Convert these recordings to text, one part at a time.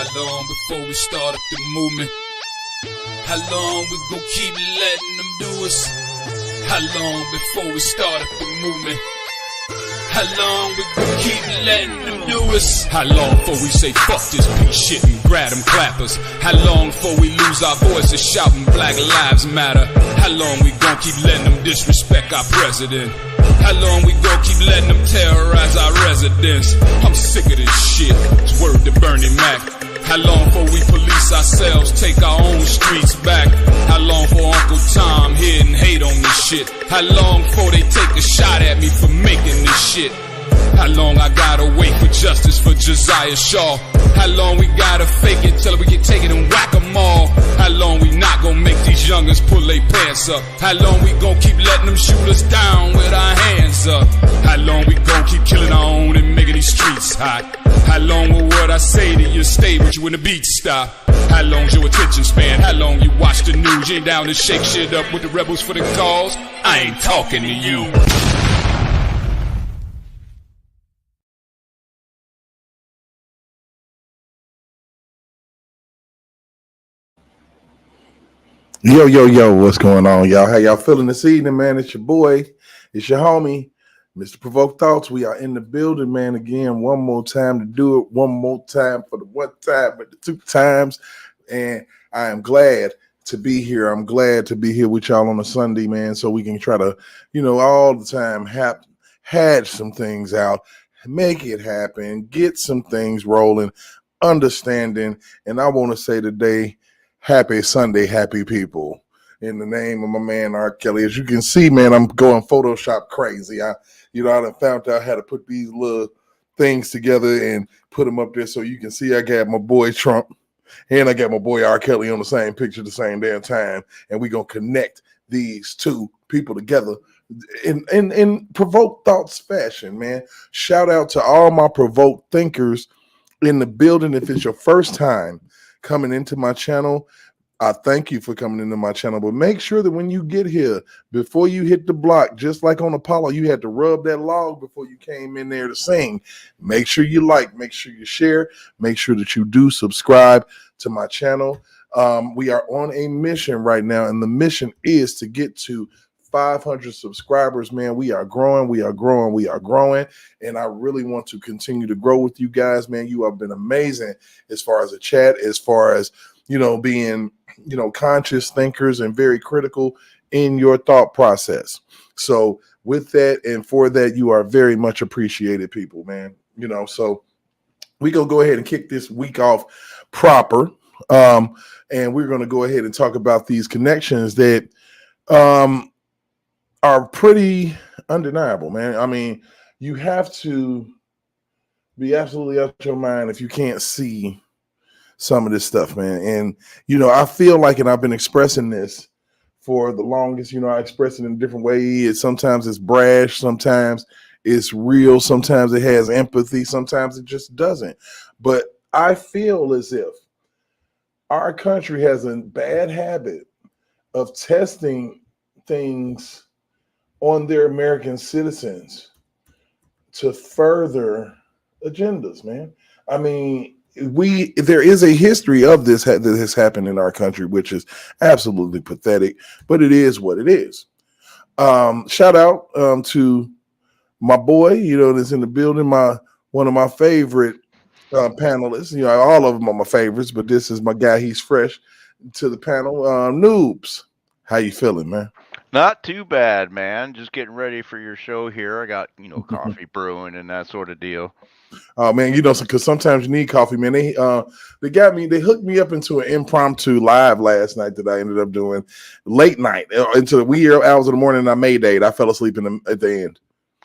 How long before we start up the movement? How long we gon' keep letting them do us? How long before we start up the movement? How long we gon' keep letting them do us? How long before we say fuck this piece shit and grab them clappers? How long before we lose our voices shouting Black Lives Matter? How long we gon' keep letting them disrespect our president? How long we gon' keep letting them terrorize our residents? I'm sick of this shit, it's word to Bernie Mac. How long before we police ourselves, take our own streets back? How long for Uncle Tom here and hate on this shit? How long before they take a shot at me for making this shit? How long I gotta wait for justice for Josiah Shaw? How long we gotta fake it till we can take it and whack 'em all? How long we not gonna make these youngins pull their pants up? How long we gon' keep letting them shoot us down with our hands up? How long we gon' keep killing our own and making these streets hot? How long will what I say to you stay with you when the beat stop? How long's your attention span? How long you watch the news? You ain't down to shake shit up with the rebels for the cause? I ain't talking to you. Yo, what's going on, y'all? How y'all feeling this evening, man? It's your boy, it's your homie, Mr. Provoked Thoughts. We are in the building, man, again, one more time to do it, one more time for the one time, but the two times, and I am glad to be here. I'm glad to be here with y'all on a Sunday, man, so we can try to, all the time hatch some things out, make it happen, get some things rolling, understanding, and I want to say today, happy Sunday, happy people. In the name of my man R. Kelly. As you can see, man, I'm going Photoshop crazy. I done found out how to put these little things together and put them up there so you can see I got my boy Trump and I got my boy R. Kelly on the same picture the same damn time. And we're going to connect these two people together in Provoked Thoughts fashion, man. Shout out to all my provoked thinkers in the building. If it's your first time coming into my channel, I thank you for coming into my channel, but make sure that when you get here, before you hit the block, just like on Apollo, you had to rub that log before you came in there to sing. Make sure you like, make sure you share, make sure that you do subscribe to my channel. We are on a mission right now, and the mission is to get to 500 subscribers, man. We are growing, and I really want to continue to grow with you guys, man. You have been amazing as far as a chat, as far as being conscious thinkers and very critical in your thought process. So with that and for that, you are very much appreciated, people, man. So we gonna go ahead and kick this week off proper, and we're gonna go ahead and talk about these connections that are pretty undeniable, man. I mean, you have to be absolutely out your mind if you can't see some of this stuff, man. And, I feel like, and I've been expressing this for the longest, I express it in a different way. Sometimes it's brash, sometimes it's real, sometimes it has empathy, sometimes it just doesn't. But I feel as if our country has a bad habit of testing things on their American citizens to further agendas, man. I mean, there is a history of this that has happened in our country, which is absolutely pathetic, but it is what it is. Shout out to my boy, that's in the building, one of my favorite panelists. All of them are my favorites, but this is my guy. He's fresh to the panel. Noobs, how you feeling, man? Not too bad, man. Just getting ready for your show here. I got, coffee brewing and that sort of deal. Oh man, because sometimes you need coffee, man. They hooked me up into an impromptu live last night that I ended up doing late night into the wee hours of the morning. And I Maydayed. I fell asleep at the end.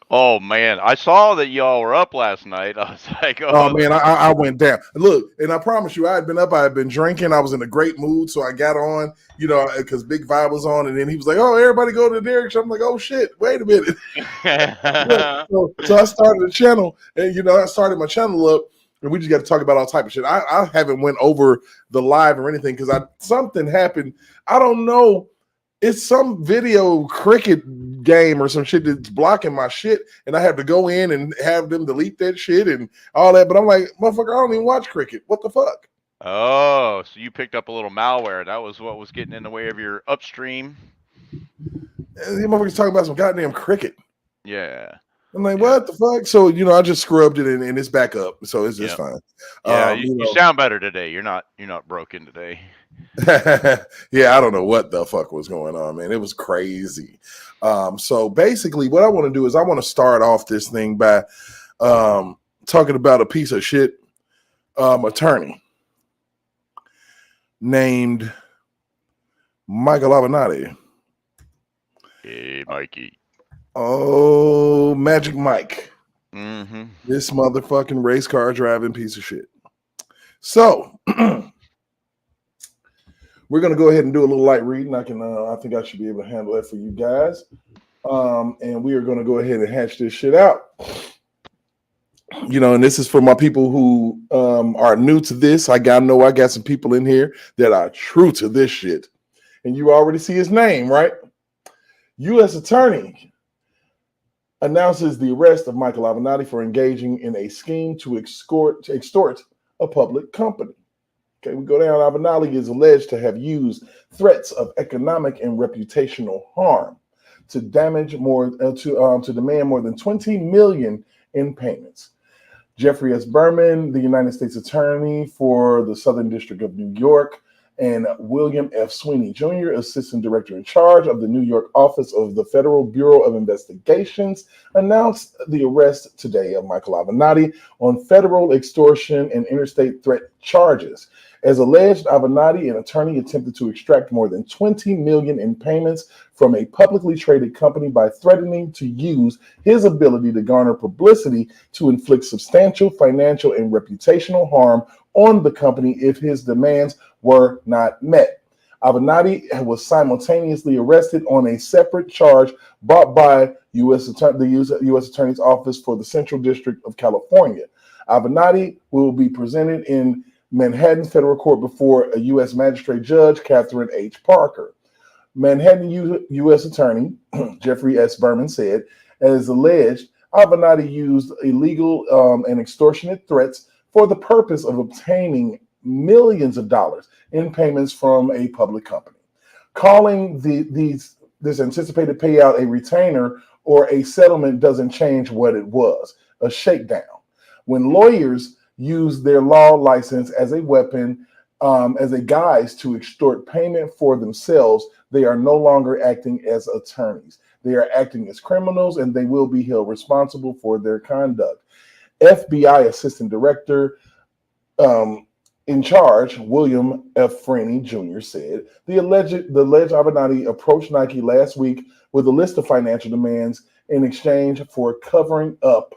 Oh man, I saw that y'all were up last night. I was like, oh man, I went down. Look, and I promise you, I had been up. I had been drinking. I was in a great mood, so I got on, because Big Vibe was on, and then he was like, "Oh, everybody go to Derek." I'm like, "Oh shit, wait a minute." so I started the channel, and I started my channel up, and we just got to talk about all type of shit. I haven't went over the live or anything because something happened. I don't know. It's some video cricket game or some shit that's blocking my shit, and I have to go in and have them delete that shit and all that. But I'm like, motherfucker, I don't even watch cricket. What the fuck? Oh, so you picked up a little malware. That was what was getting in the way of your upstream. And these motherfuckers talking about some goddamn cricket. Yeah. I'm like, Yeah. what the fuck? So, I just scrubbed it and it's back up. So it's just Yep. fine. Yeah, you sound better today. You're not broken today. Yeah, I don't know what the fuck was going on, man. It was crazy. So basically what I want to do is I want to start off this thing by talking about a piece of shit attorney named Michael Avenatti. Hey, Mikey. Oh, Magic Mike. Mm-hmm. This motherfucking race car driving piece of shit. So we're gonna go ahead and do a little light reading. I think I should be able to handle that for you guys. And we are gonna go ahead and hatch this shit out. And this is for my people who are new to this. I got some people in here that are true to this shit. And you already see his name, right? U.S. Attorney announces the arrest of Michael Avenatti for engaging in a scheme to extort a public company. Okay, we go down. Avenatti is alleged to have used threats of economic and reputational harm to demand more than $20 million in payments. Jeffrey S. Berman, the United States Attorney for the Southern District of New York, and William F. Sweeney Jr., Assistant Director in charge of the New York office of the Federal Bureau of Investigations, announced the arrest today of Michael Avenatti on federal extortion and interstate threat charges. As alleged, Avenatti, an attorney, attempted to extract more than $20 million in payments from a publicly traded company by threatening to use his ability to garner publicity to inflict substantial financial and reputational harm on the company if his demands were not met. Avenatti was simultaneously arrested on a separate charge brought by the U.S. Attorney's Office for the Central District of California. Avenatti will be presented in Manhattan Federal Court before a U.S. Magistrate Judge, Catherine H. Parker. Manhattan U.S. Attorney Jeffrey S. Berman said, as alleged, Avenatti used illegal and extortionate threats for the purpose of obtaining millions of dollars in payments from a public company. Calling this anticipated payout a retainer or a settlement doesn't change what it was, a shakedown. When lawyers use their law license as a weapon, as a guise to extort payment for themselves, they are no longer acting as attorneys. They are acting as criminals, and they will be held responsible for their conduct. FBI Assistant Director in charge, William F. Freeney Jr. said the alleged Avenatti approached Nike last week with a list of financial demands in exchange for covering up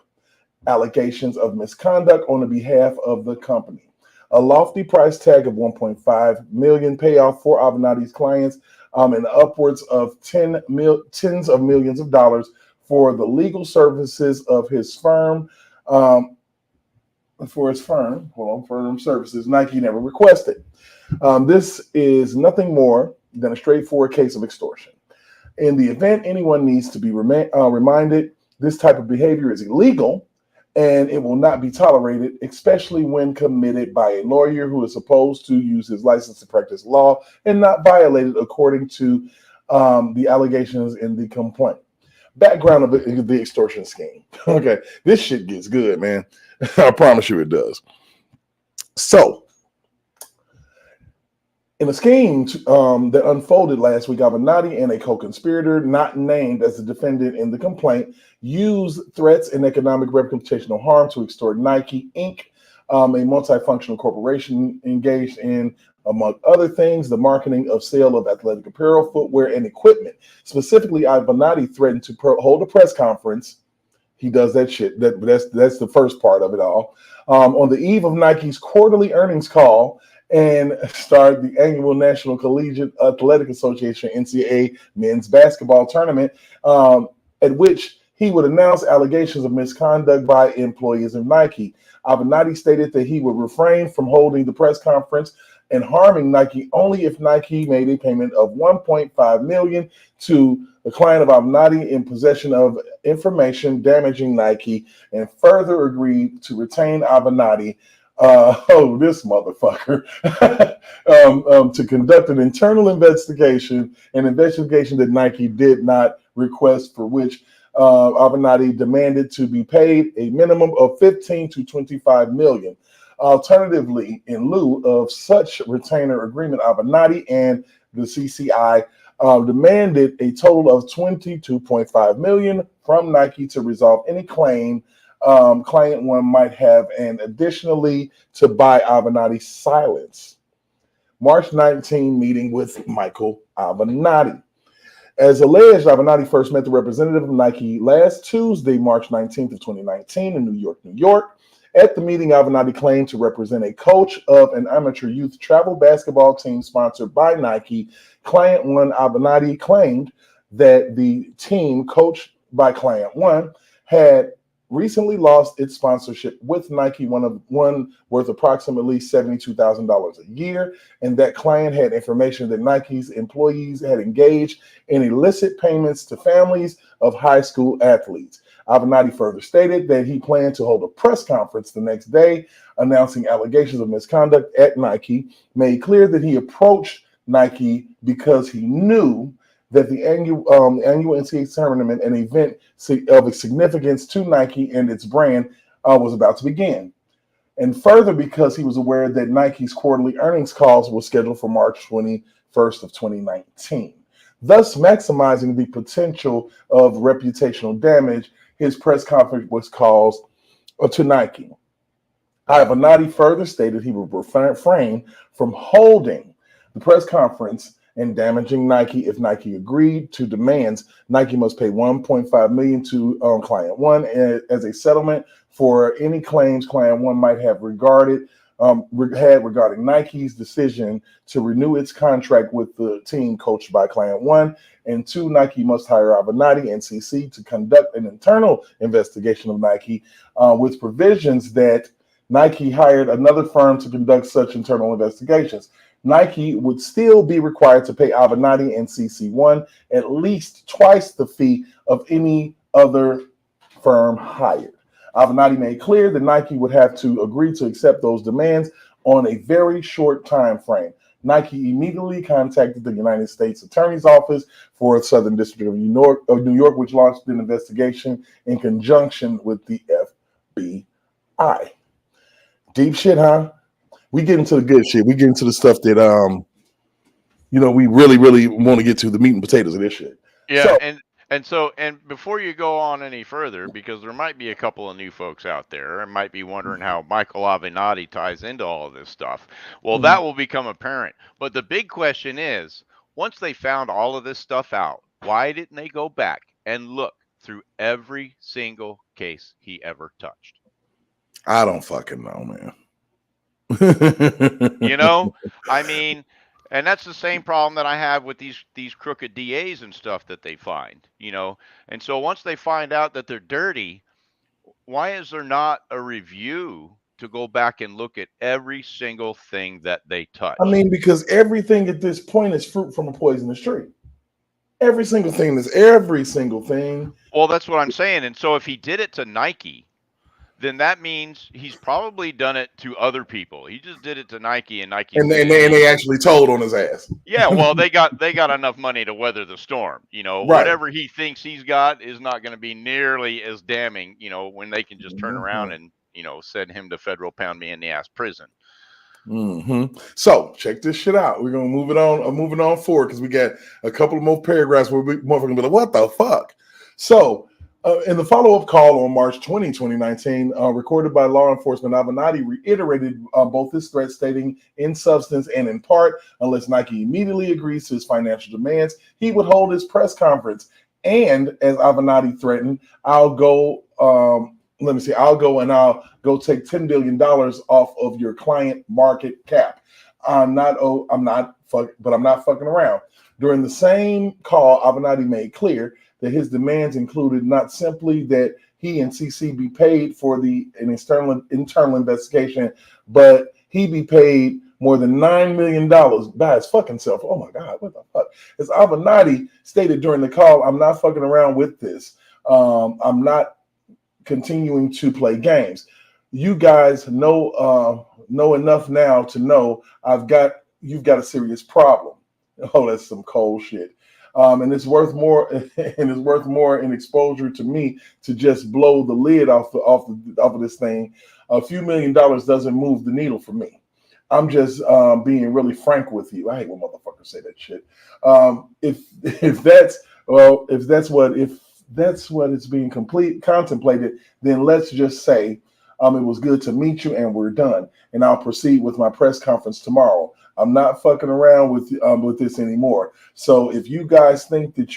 allegations of misconduct on the behalf of the company. A lofty price tag of $1.5 million payoff for Avenatti's clients, and upwards of tens of millions of dollars for the legal services of his firm. For firm services, Nike never requested. This is nothing more than a straightforward case of extortion. In the event anyone needs to be reminded, this type of behavior is illegal and it will not be tolerated, especially when committed by a lawyer who is supposed to use his license to practice law and not violate it according to the allegations in the complaint. Background of the extortion scheme. Okay, this shit gets good, man. I promise you it does. So, in a scheme that unfolded last week, Avenatti and a co-conspirator not named as the defendant in the complaint used threats and economic reputational harm to extort Nike, Inc., a multifunctional corporation engaged in, among other things, the marketing of sale of athletic apparel, footwear, and equipment. Specifically, Avenatti threatened to hold a press conference. He does that shit. That's the first part of it all. On the eve of Nike's quarterly earnings call, and start the annual National Collegiate Athletic Association NCAA men's basketball tournament, at which he would announce allegations of misconduct by employees of Nike. Avenatti stated that he would refrain from holding the press conference and harming Nike only if Nike made a payment of $1.5 million to the client of Avenatti in possession of information damaging Nike, and further agreed to retain Avenatti This motherfucker, to conduct an internal investigation, an investigation that Nike did not request, for which Avenatti demanded to be paid a minimum of 15 to 25 million. Alternatively, in lieu of such retainer agreement, Avenatti and the CCI demanded a total of 22.5 million from Nike to resolve any claim client one might have, and additionally to buy Avenatti's silence. March 19 meeting with Michael Avenatti. As alleged, Avenatti first met the representative of Nike last Tuesday, March 19th of 2019 in New York, New York. At the meeting, Avenatti claimed to represent a coach of an amateur youth travel basketball team sponsored by Nike. Client one, Avenatti, claimed that the team coached by Client one had recently lost its sponsorship with Nike, one worth approximately $72,000 a year, and that client had information that Nike's employees had engaged in illicit payments to families of high school athletes. Avenatti further stated that he planned to hold a press conference the next day announcing allegations of misconduct at Nike, made clear that he approached Nike because he knew that the annual NCAA tournament, an event of significance to Nike and its brand, was about to begin. And further, because he was aware that Nike's quarterly earnings calls were scheduled for March 21st of 2019. Thus, maximizing the potential of reputational damage, his press conference was called to Nike. Avenatti further stated he would refrain from holding the press conference and damaging Nike if Nike agreed to demands. Nike must pay 1.5 million to Client One as a settlement for any claims Client One might have regarding Nike's decision to renew its contract with the team coached by Client One. And two, Nike must hire Avenatti and CC to conduct an internal investigation of Nike with provisions that Nike hired another firm to conduct such internal investigations. Nike would still be required to pay Avenatti and CC1 at least twice the fee of any other firm hired. Avenatti made clear that Nike would have to agree to accept those demands on a very short time frame. Nike immediately contacted the United States Attorney's Office for the Southern District of New York, which launched an investigation in conjunction with the FBI. Deep shit, huh? We get into the good shit. We get into the stuff that we really, really want to get to, the meat and potatoes of this shit. Yeah, and before you go on any further, because there might be a couple of new folks out there and might be wondering how Michael Avenatti ties into all of this stuff. Well, that will become apparent. But the big question is, once they found all of this stuff out, why didn't they go back and look through every single case he ever touched? I don't fucking know, man. I mean, and that's the same problem that I have with these crooked DAs and stuff that they find, And so once they find out that they're dirty, why is there not a review to go back and look at every single thing that they touch? I mean, because everything at this point is fruit from a poisonous tree. Every single thing. Well, that's what I'm saying. And so if he did it to Nike, then that means he's probably done it to other people. He just did it to Nike, and Nike, and they actually told on his ass. Yeah, well, they got enough money to weather the storm. Right. Whatever he thinks he's got is not going to be nearly as damning. When they can just turn around and send him to federal pound me in the ass prison. So check this shit out. We're gonna moving on forward because we got a couple of more paragraphs where we motherfuckers be like, what the fuck? So. In the follow-up call on March 20, 2019, recorded by law enforcement, Avenatti reiterated both his threats, stating in substance and in part, unless Nike immediately agrees to his financial demands, he would hold his press conference. And as Avenatti threatened, I'll go and I'll go take $10 billion off of your client market cap. I'm not fucking around. During the same call, Avenatti made clear that his demands included not simply that he and CC be paid for an internal investigation, but he be paid more than $9 million by his fucking self. Oh my God, what the fuck? As Avenatti stated during the call, I'm not fucking around with this. I'm not continuing to play games. you guys know enough now to know you've got a serious problem. Oh, that's some cold shit. And it's worth more, and it's worth more in exposure to me to just blow the lid off of this thing. A few $1,000,000 doesn't move the needle for me. I'm just being really frank with you. I hate when motherfuckers say that shit. If that's what is being contemplated, then let's just say it was good to meet you and we're done. And I'll proceed with my press conference tomorrow. I'm not fucking around with this anymore. So if you guys think that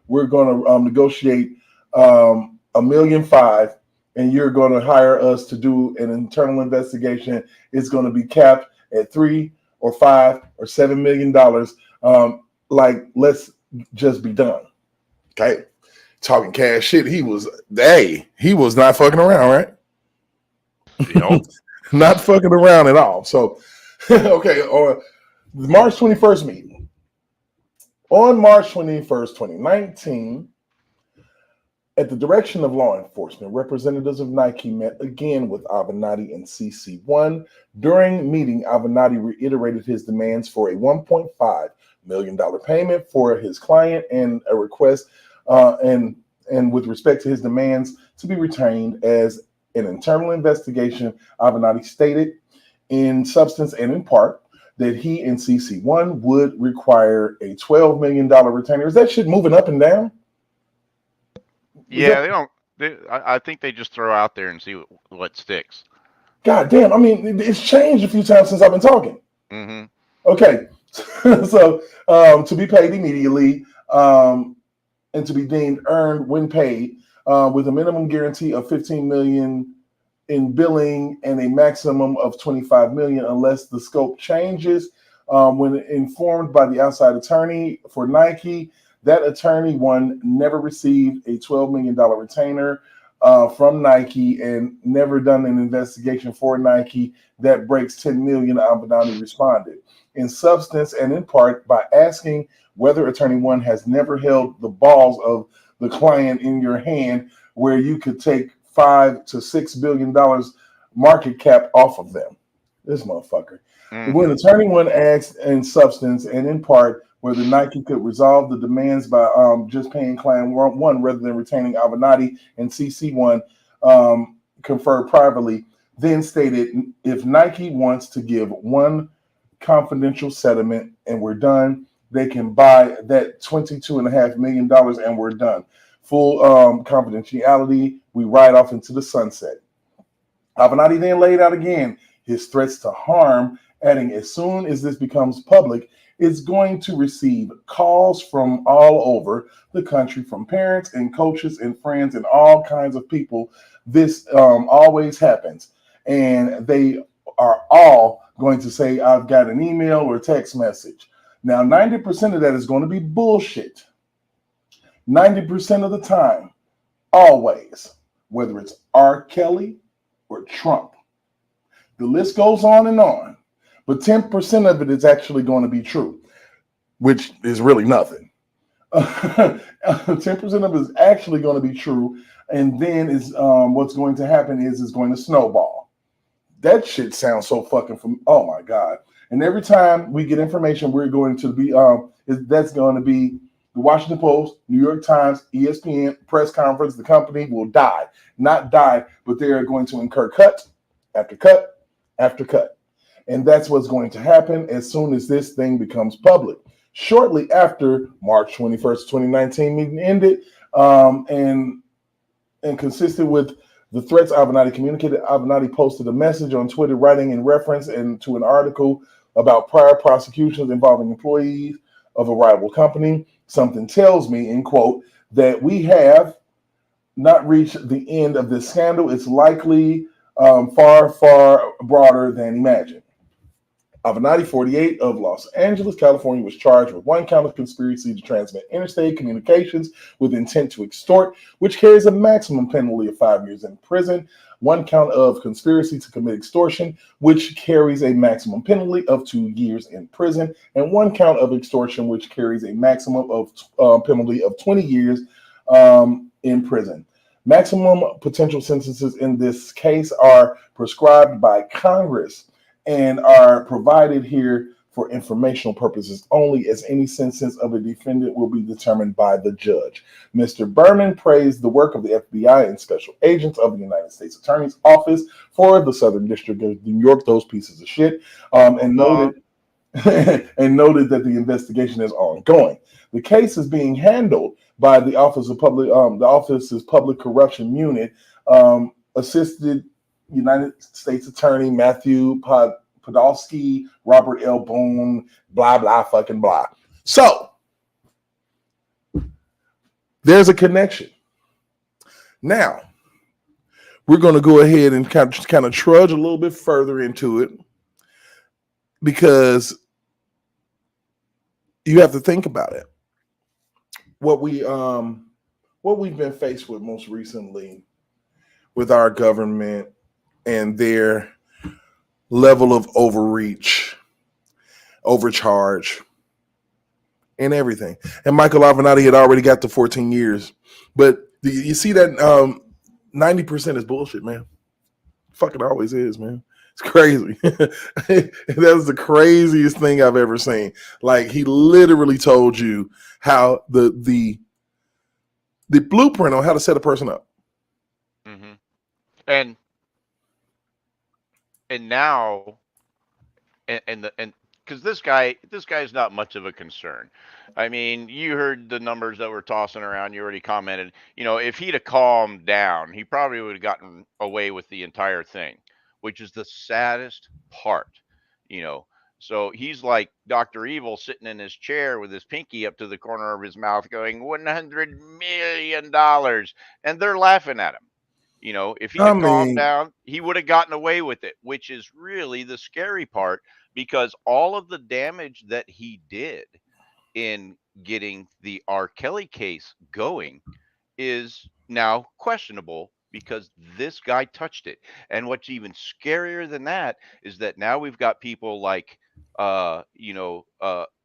we're going to negotiate $1,500,000 and you're going to hire us to do an internal investigation, it's going to be capped at $3 or $5 or $7 million. Let's just be done. Okay, talking cash shit. He was not fucking around, right? Nope. Not fucking around at all. So, okay, or the March 21st meeting. On March 21st, 2019, at the direction of law enforcement, representatives of Nike met again with Avenatti and CC1. During meeting, Avenatti reiterated his demands for a $1.5 million payment for his client and a request and with respect to his demands to be retained as an internal investigation. Avenatti stated in substance and in part that he and CC1 would require a $12 million retainer. Is that shit moving up and down? Yeah, they don't. I think they just throw out there and see what sticks. God damn. I mean, it's changed a few times since I've been talking. Mm-hmm. Okay. So to be paid immediately and to be deemed earned when paid with a minimum guarantee of $15 million in billing and a maximum of $25 million unless the scope changes. When informed by the outside attorney for Nike, that attorney never received a $12 million retainer from Nike and never done an investigation for Nike that breaks $10 million. Avenatti responded in substance and in part by asking whether attorney one has never held the balls of the client in your hand where you could take $5 to $6 billion market cap off of them. This motherfucker. Mm-hmm. When attorney one asked in substance and in part whether Nike could resolve the demands by just paying client one rather than retaining Avenatti and CC1 conferred privately, then stated if Nike wants to give one confidential settlement and we're done, they can buy that $22.5 million and we're done. Full confidentiality, we ride off into the sunset. Avenatti then laid out again his threats to harm, adding as soon as this becomes public, it's going to receive calls from all over the country from parents and coaches and friends and all kinds of people. This always happens. And they are all going to say, I've got an email or text message. Now, 90% of that is going to be bullshit. 90% of the time, always, whether it's R. Kelly or Trump. The list goes on and on. But 10% of it is actually going to be true, which is really nothing. 10% of it is actually going to be true. And then what's going to happen is it's going to snowball. That shit sounds so fucking oh my God. And every time we get information, we're going to be, that's going to be the Washington Post, New York Times, ESPN, press conference. The company will die. Not die, but they are going to incur cut after cut after cut. And that's what's going to happen as soon as this thing becomes public. Shortly after March 21st, 2019 meeting ended, and consistent with the threats Avenatti communicated, Avenatti posted a message on Twitter writing in reference to an article about prior prosecutions involving employees of a rival company. Something tells me, in quote, that we have not reached the end of this scandal. It's likely far, far broader than imagined. Avenatti, 48, of Los Angeles, California, was charged with one count of conspiracy to transmit interstate communications with intent to extort, which carries a maximum penalty of 5 years in prison. One count of conspiracy to commit extortion, which carries a maximum penalty of 2 years in prison. And one count of extortion, which carries a maximum of penalty of 20 years in prison. Maximum potential sentences in this case are prescribed by Congress and are provided here for informational purposes only, as any sentence of a defendant will be determined by the judge. Mr. Berman praised the work of the FBI and special agents of the United States Attorney's Office for the Southern District of New York, those pieces of shit, and noted and noted that the investigation is ongoing. The case is being handled by the Office's Public Corruption Unit, assisted United States Attorney Matthew Podolsky, Robert L. Boone, blah blah fucking blah. So there's a connection. Now we're going to go ahead and kind of trudge a little bit further into it, because you have to think about it. What we've been faced with most recently with our government and their level of overreach, overcharge, and everything. And Michael Avenatti had already got to 14 years. But you see that 90% is bullshit, man. Fucking always is, man. It's crazy. That was the craziest thing I've ever seen. Like, he literally told you how the blueprint on how to set a person up. Mm-hmm. And now, and because this guy is not much of a concern. I mean, you heard the numbers that were tossing around. You already commented. You know, if he'd have calmed down, he probably would have gotten away with the entire thing, which is the saddest part. You know, so he's like Dr. Evil sitting in his chair with his pinky up to the corner of his mouth, going $100 million, and they're laughing at him. You know, if he'd have calmed down, he would have gotten away with it, which is really the scary part, because all of the damage that he did in getting the R. Kelly case going is now questionable because this guy touched it. And what's even scarier than that is that now we've got people like,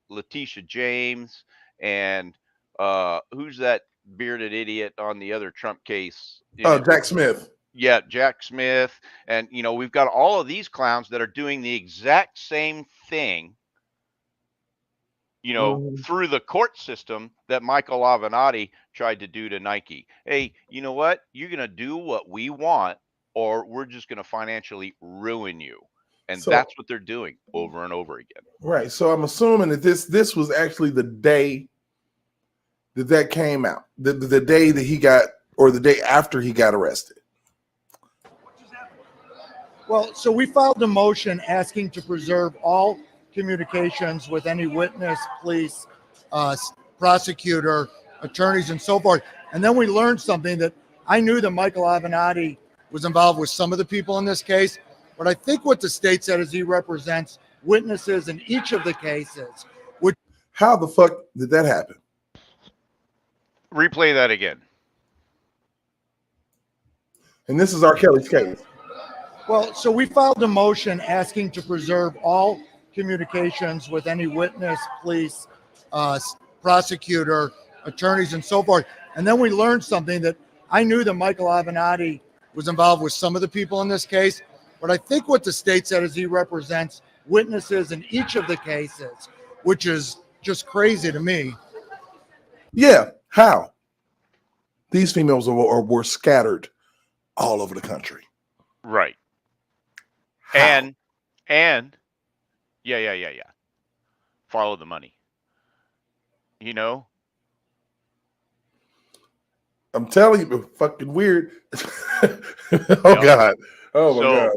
Letitia James and who's that bearded idiot on the other Trump case? Jack Smith. Yeah, Jack Smith. And, we've got all of these clowns that are doing the exact same thing, through the court system that Michael Avenatti tried to do to Nike. Hey, you know what? You're going to do what we want, or we're just going to financially ruin you. And that's what they're doing over and over again. Right. So I'm assuming that this was actually the day that came out, the day that he got, or the day after he got arrested. Well, so we filed a motion asking to preserve all communications with any witness, police, prosecutor, attorneys, and so forth. And then we learned something, that I knew that Michael Avenatti was involved with some of the people in this case, but I think what the state said is he represents witnesses in each of the cases. How the fuck did that happen? Replay that again. And this is R. Kelly's case. Well, so we filed a motion asking to preserve all communications with any witness, police, prosecutor, attorneys, and so forth. And then we learned something, that I knew that Michael Avenatti was involved with some of the people in this case, but I think what the state said is he represents witnesses in each of the cases, which is just crazy to me. Yeah. How? These females were scattered all over the country. Right. How? And yeah. Follow the money. I'm telling you, fucking weird. God. Oh my gosh.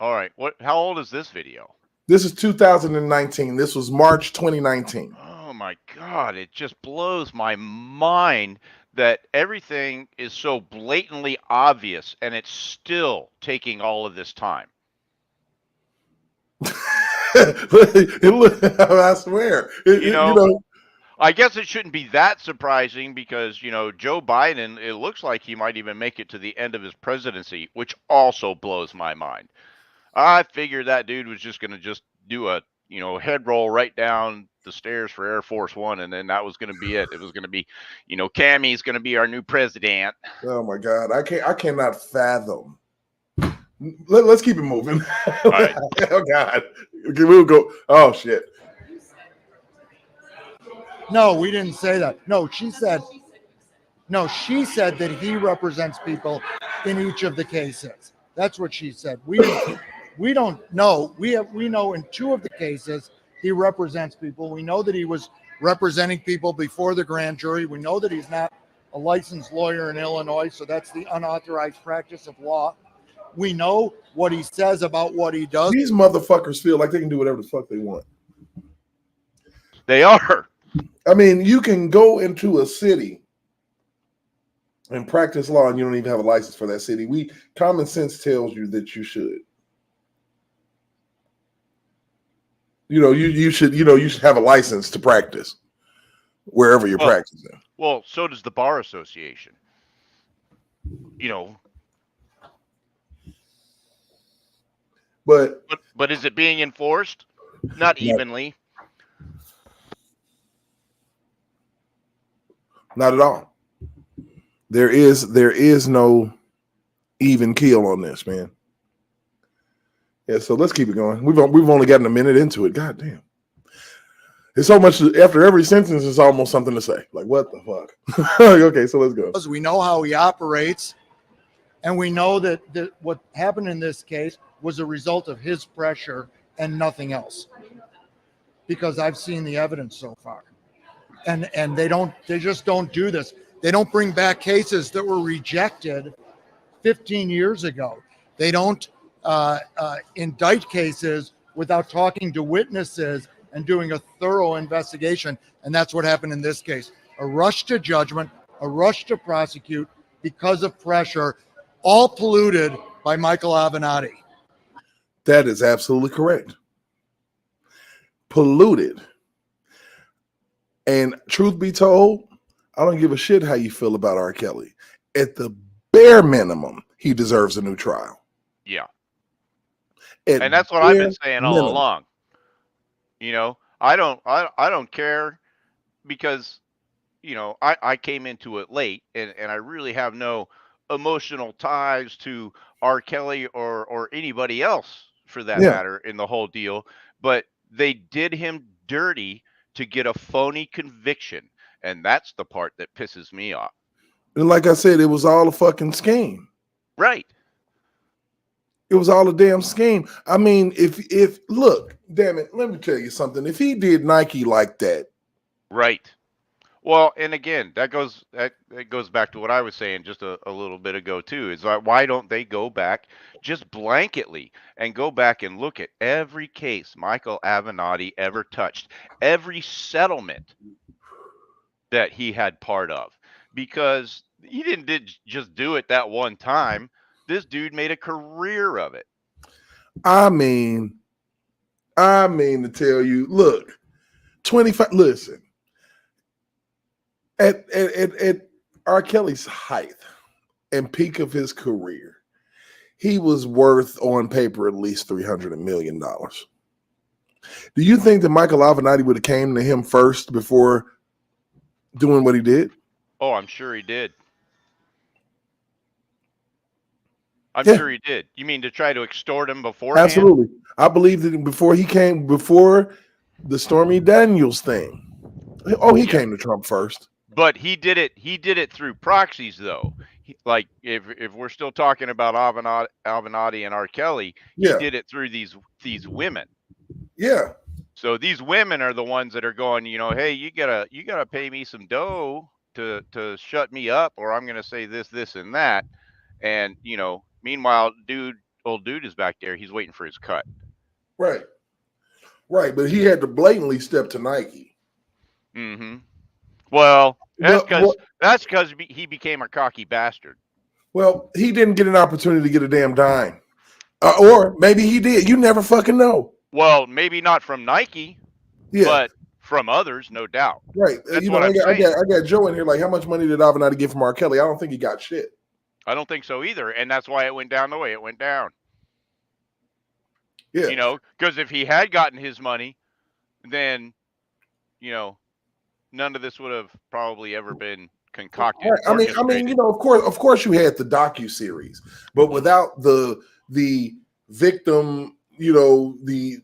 All right. How old is this video? This is 2019. This was March 2019. Oh my God. It just blows my mind that everything is so blatantly obvious and it's still taking all of this time. I swear. I guess it shouldn't be that surprising because, Joe Biden, it looks like he might even make it to the end of his presidency, which also blows my mind. I figured that dude was just going to do a head roll right down the stairs for Air Force One, and then that was going to be it. It was going to be, Cammie's going to be our new president. Oh my God, I cannot fathom. Let's keep it moving. All right. Oh God, okay, we'll go. Oh shit. No, we didn't say that. No, she said that he represents people in each of the cases. That's what she said. We don't know. We know in 2 of the cases he represents people. We know that he was representing people before the grand jury. We know that he's not a licensed lawyer in Illinois, so that's the unauthorized practice of law. We know what he says about what he does. These motherfuckers feel like they can do whatever the fuck they want. They are. I mean, you can go into a city and practice law and you don't even have a license for that city. Common sense tells you that you should. You should have a license to practice wherever you're practicing. Well, so does the Bar Association. But is it being enforced? Not evenly. Not at all. There is no even keel on this, man. Yeah, so let's keep it going. We've only gotten a minute into it. God damn. It's so much. After every sentence, it's almost something to say. Like, what the fuck? Okay, so let's go. We know how he operates, and we know that what happened in this case was a result of his pressure and nothing else. Because I've seen the evidence so far. And they just don't do this. They don't bring back cases that were rejected 15 years ago. They don't indict cases without talking to witnesses and doing a thorough investigation. And that's what happened in this case. A rush to judgment, a rush to prosecute because of pressure, all polluted by Michael Avenatti. That is absolutely correct. Polluted. And truth be told, I don't give a shit how you feel about R. Kelly. At the bare minimum, he deserves a new trial. Yeah. And that's what I've been saying all along. I don't care because, I came into it late and I really have no emotional ties to R. Kelly or anybody else for that matter in the whole deal. But they did him dirty to get a phony conviction. And that's the part that pisses me off. And like I said, it was all a fucking scheme. Right. It was all a damn scheme. I mean, if look, damn it, let me tell you something. If he did Nike like that. Right. Well, and again, that goes back to what I was saying just a little bit ago too, is why don't they go back just blanketly and go back and look at every case Michael Avenatti ever touched, every settlement that he had part of, because he didn't just do it that one time. This dude made a career of it. I mean to tell you, look, 25, listen, at R. Kelly's height and peak of his career, he was worth on paper at least $300 million. Do you think that Michael Avenatti would have came to him first before doing what he did? Oh, I'm sure he did. I'm sure he did. You mean to try to extort him beforehand? Absolutely. I believe that before the Stormy Daniels thing. Oh, he came to Trump first. But he did it through proxies though. Like if we're still talking about Avenatti and R. Kelly, he did it through these women. Yeah. So these women are the ones that are going, hey, you gotta pay me some dough to shut me up, or I'm gonna say this, and that. And meanwhile, old dude is back there. He's waiting for his cut. Right. But he had to blatantly step to Nike. Mm-hmm. Well, that's because he became a cocky bastard. Well, he didn't get an opportunity to get a damn dime. Or maybe he did. You never fucking know. Well, maybe not from Nike, but from others, no doubt. Right. That's I got Joe in here. Like, how much money did Avenatti get from R. Kelly? I don't think he got shit. I don't think so either. And that's why it went down the way it went down. You know, because if he had gotten his money, then, you know, none of this would have probably ever been concocted. Right. I mean, you know, of course, you had the docu-series, but without the victim, you know, the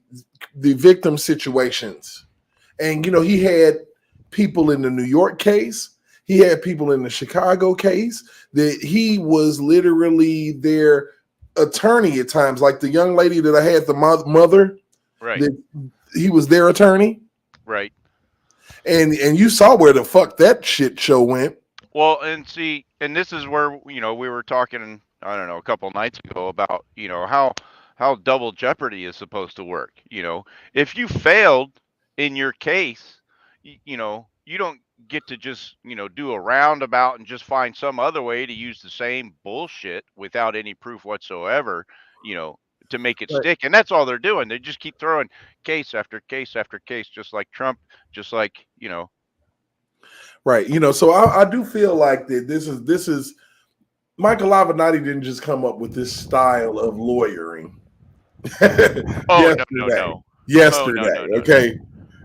victim situations, and you know, he had people in the New York case, he had people in the Chicago case that he was literally their attorney at times, like the young lady that I had, the mother, right? That he was their attorney, right? And you saw where the fuck that shit show went. Well, and see, and this is where, you know, we were talking, I don't know, a couple nights ago about, you know, how double jeopardy is supposed to work. You know, if you failed in your case, you know, you don't get to just, you know, do a roundabout and just find some other way to use the same bullshit without any proof whatsoever, you know, to make it stick. And that's all they're doing. They just keep throwing case after case after case, just like Trump, just like, you know. Right. You know, so I do feel like that this is Michael Avenatti didn't just come up with this style of lawyering. Oh, no. Yesterday. Okay.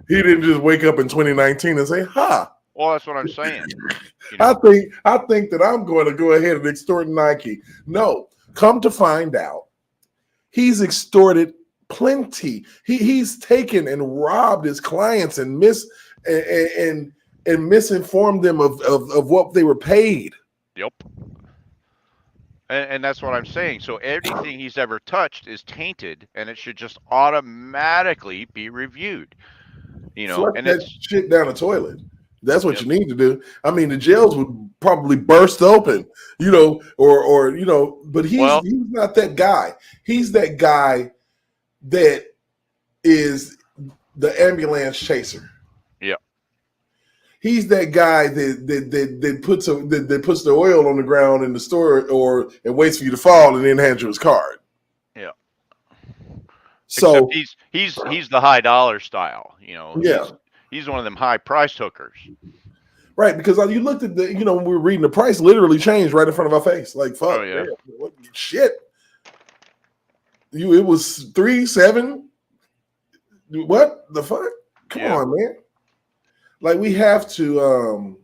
He didn't just wake up in 2019 and say, "Ha." Well, that's what I'm saying. You know? I think that I'm going to go ahead and extort Nike. No, come to find out, he's extorted plenty. He's taken and robbed his clients and misinformed them of what they were paid. Yep. And that's what I'm saying. So everything he's ever touched is tainted, and it should just automatically be reviewed. You know, Flush and that it's shit down the toilet. That's what you need to do. I mean, the jails would probably burst open, you know, or you know, but he's not that guy. He's that guy that is the ambulance chaser. Yeah. He's that guy that puts the oil on the ground in the store and waits for you to fall and then hands you his card. Yeah. So except he's the high dollar style, you know. Yeah. He's one of them high price hookers. Right, because you looked at the, you know, when we were reading, the price literally changed right in front of our face. Like, fuck, man, what shit? It was 3.7. What the fuck? Come on, man. Like, we have to,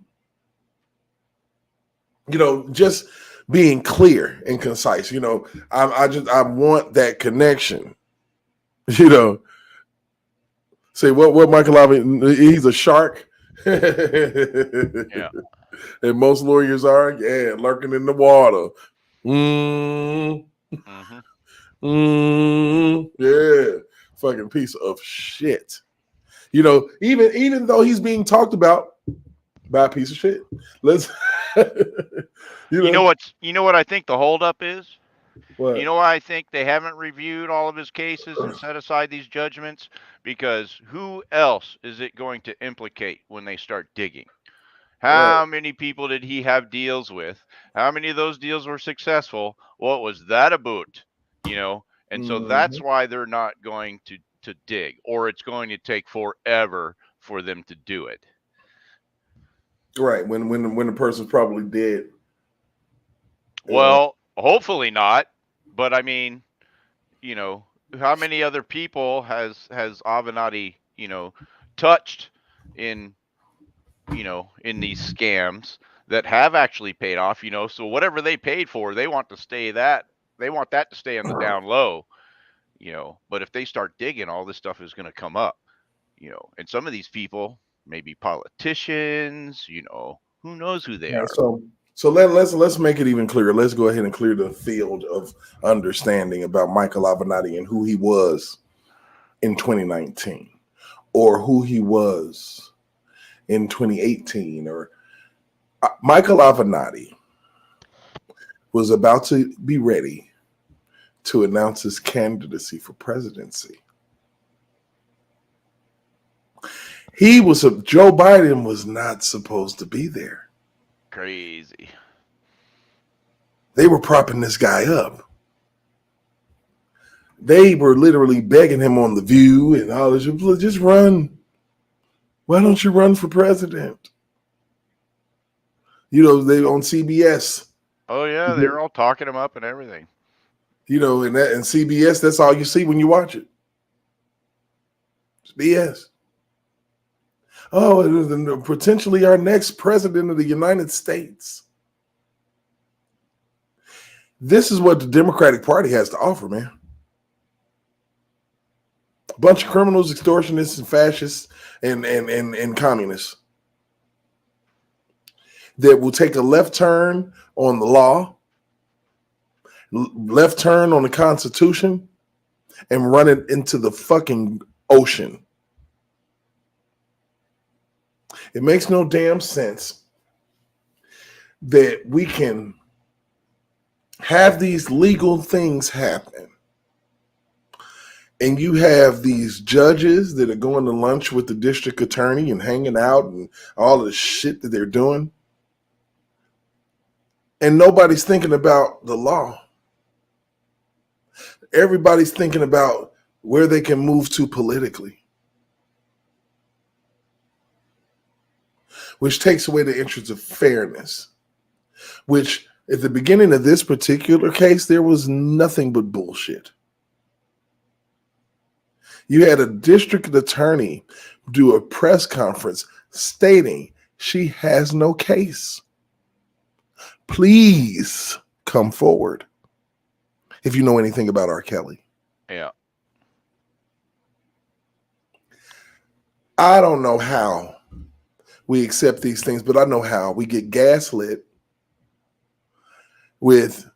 you know, just being clear and concise. You know, I want that connection. You know, say what Michael Avenatti, he's a shark. Yeah. And most lawyers are, lurking in the water. Yeah, fucking piece of shit. You know, even though he's being talked about by a piece of shit. Let's you know what I think the holdup is? What? You know why I think they haven't reviewed all of his cases and set aside these judgments? Because who else is it going to implicate when they start digging? How many people did he have deals with? How many of those deals were successful? What was that about? You know, and so that's why they're not going to dig, or it's going to take forever for them to do it. Right, when the person's probably dead. Well, hopefully not. But I mean, you know, how many other people has Avenatti, you know, touched in, you know, in these scams that have actually paid off, you know? So whatever they paid for, they want to stay that to stay on the down low, you know. But if they start digging, all this stuff is going to come up, you know. And some of these people, maybe politicians, you know, who knows who they are. So let's make it even clearer. Let's go ahead and clear the field of understanding about Michael Avenatti and who he was in 2019, or who he was in 2018. Or Michael Avenatti was about to be ready to announce his candidacy for presidency. Joe Biden was not supposed to be there. Crazy. They were propping this guy up. They were literally begging him on The View and all this. Just run. Why don't you run for president? You know, they on CBS. Oh yeah, they're all talking him up and everything. You know, and CBS, that's all you see when you watch it. BS. Oh, it was potentially our next president of the United States. This is what the Democratic Party has to offer, man. A bunch of criminals, extortionists, and fascists, and communists that will take a left turn on the law, left turn on the Constitution, and run it into the fucking ocean. It makes no damn sense that we can have these legal things happen, and you have these judges that are going to lunch with the district attorney and hanging out and all of the shit that they're doing, and nobody's thinking about the law. Everybody's thinking about where they can move to politically, which takes away the interest of fairness, which at the beginning of this particular case, there was nothing but bullshit. You had a district attorney do a press conference stating she has no case. Please come forward if you know anything about R. Kelly. Yeah. I don't know how we accept these things, but I know how. We get gaslit with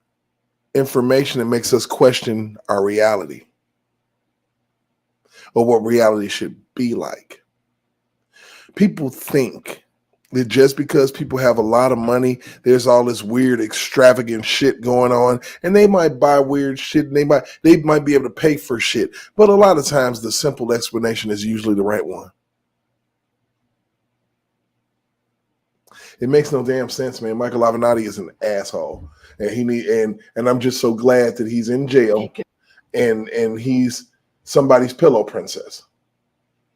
information that makes us question our reality or what reality should be like. People think that just because people have a lot of money, there's all this weird, extravagant shit going on, and they might buy weird shit, and they might be able to pay for shit. But a lot of times, the simple explanation is usually the right one. It makes no damn sense, man. Michael Avenatti is an asshole, and and I'm just so glad that he's in jail, and he's somebody's pillow princess.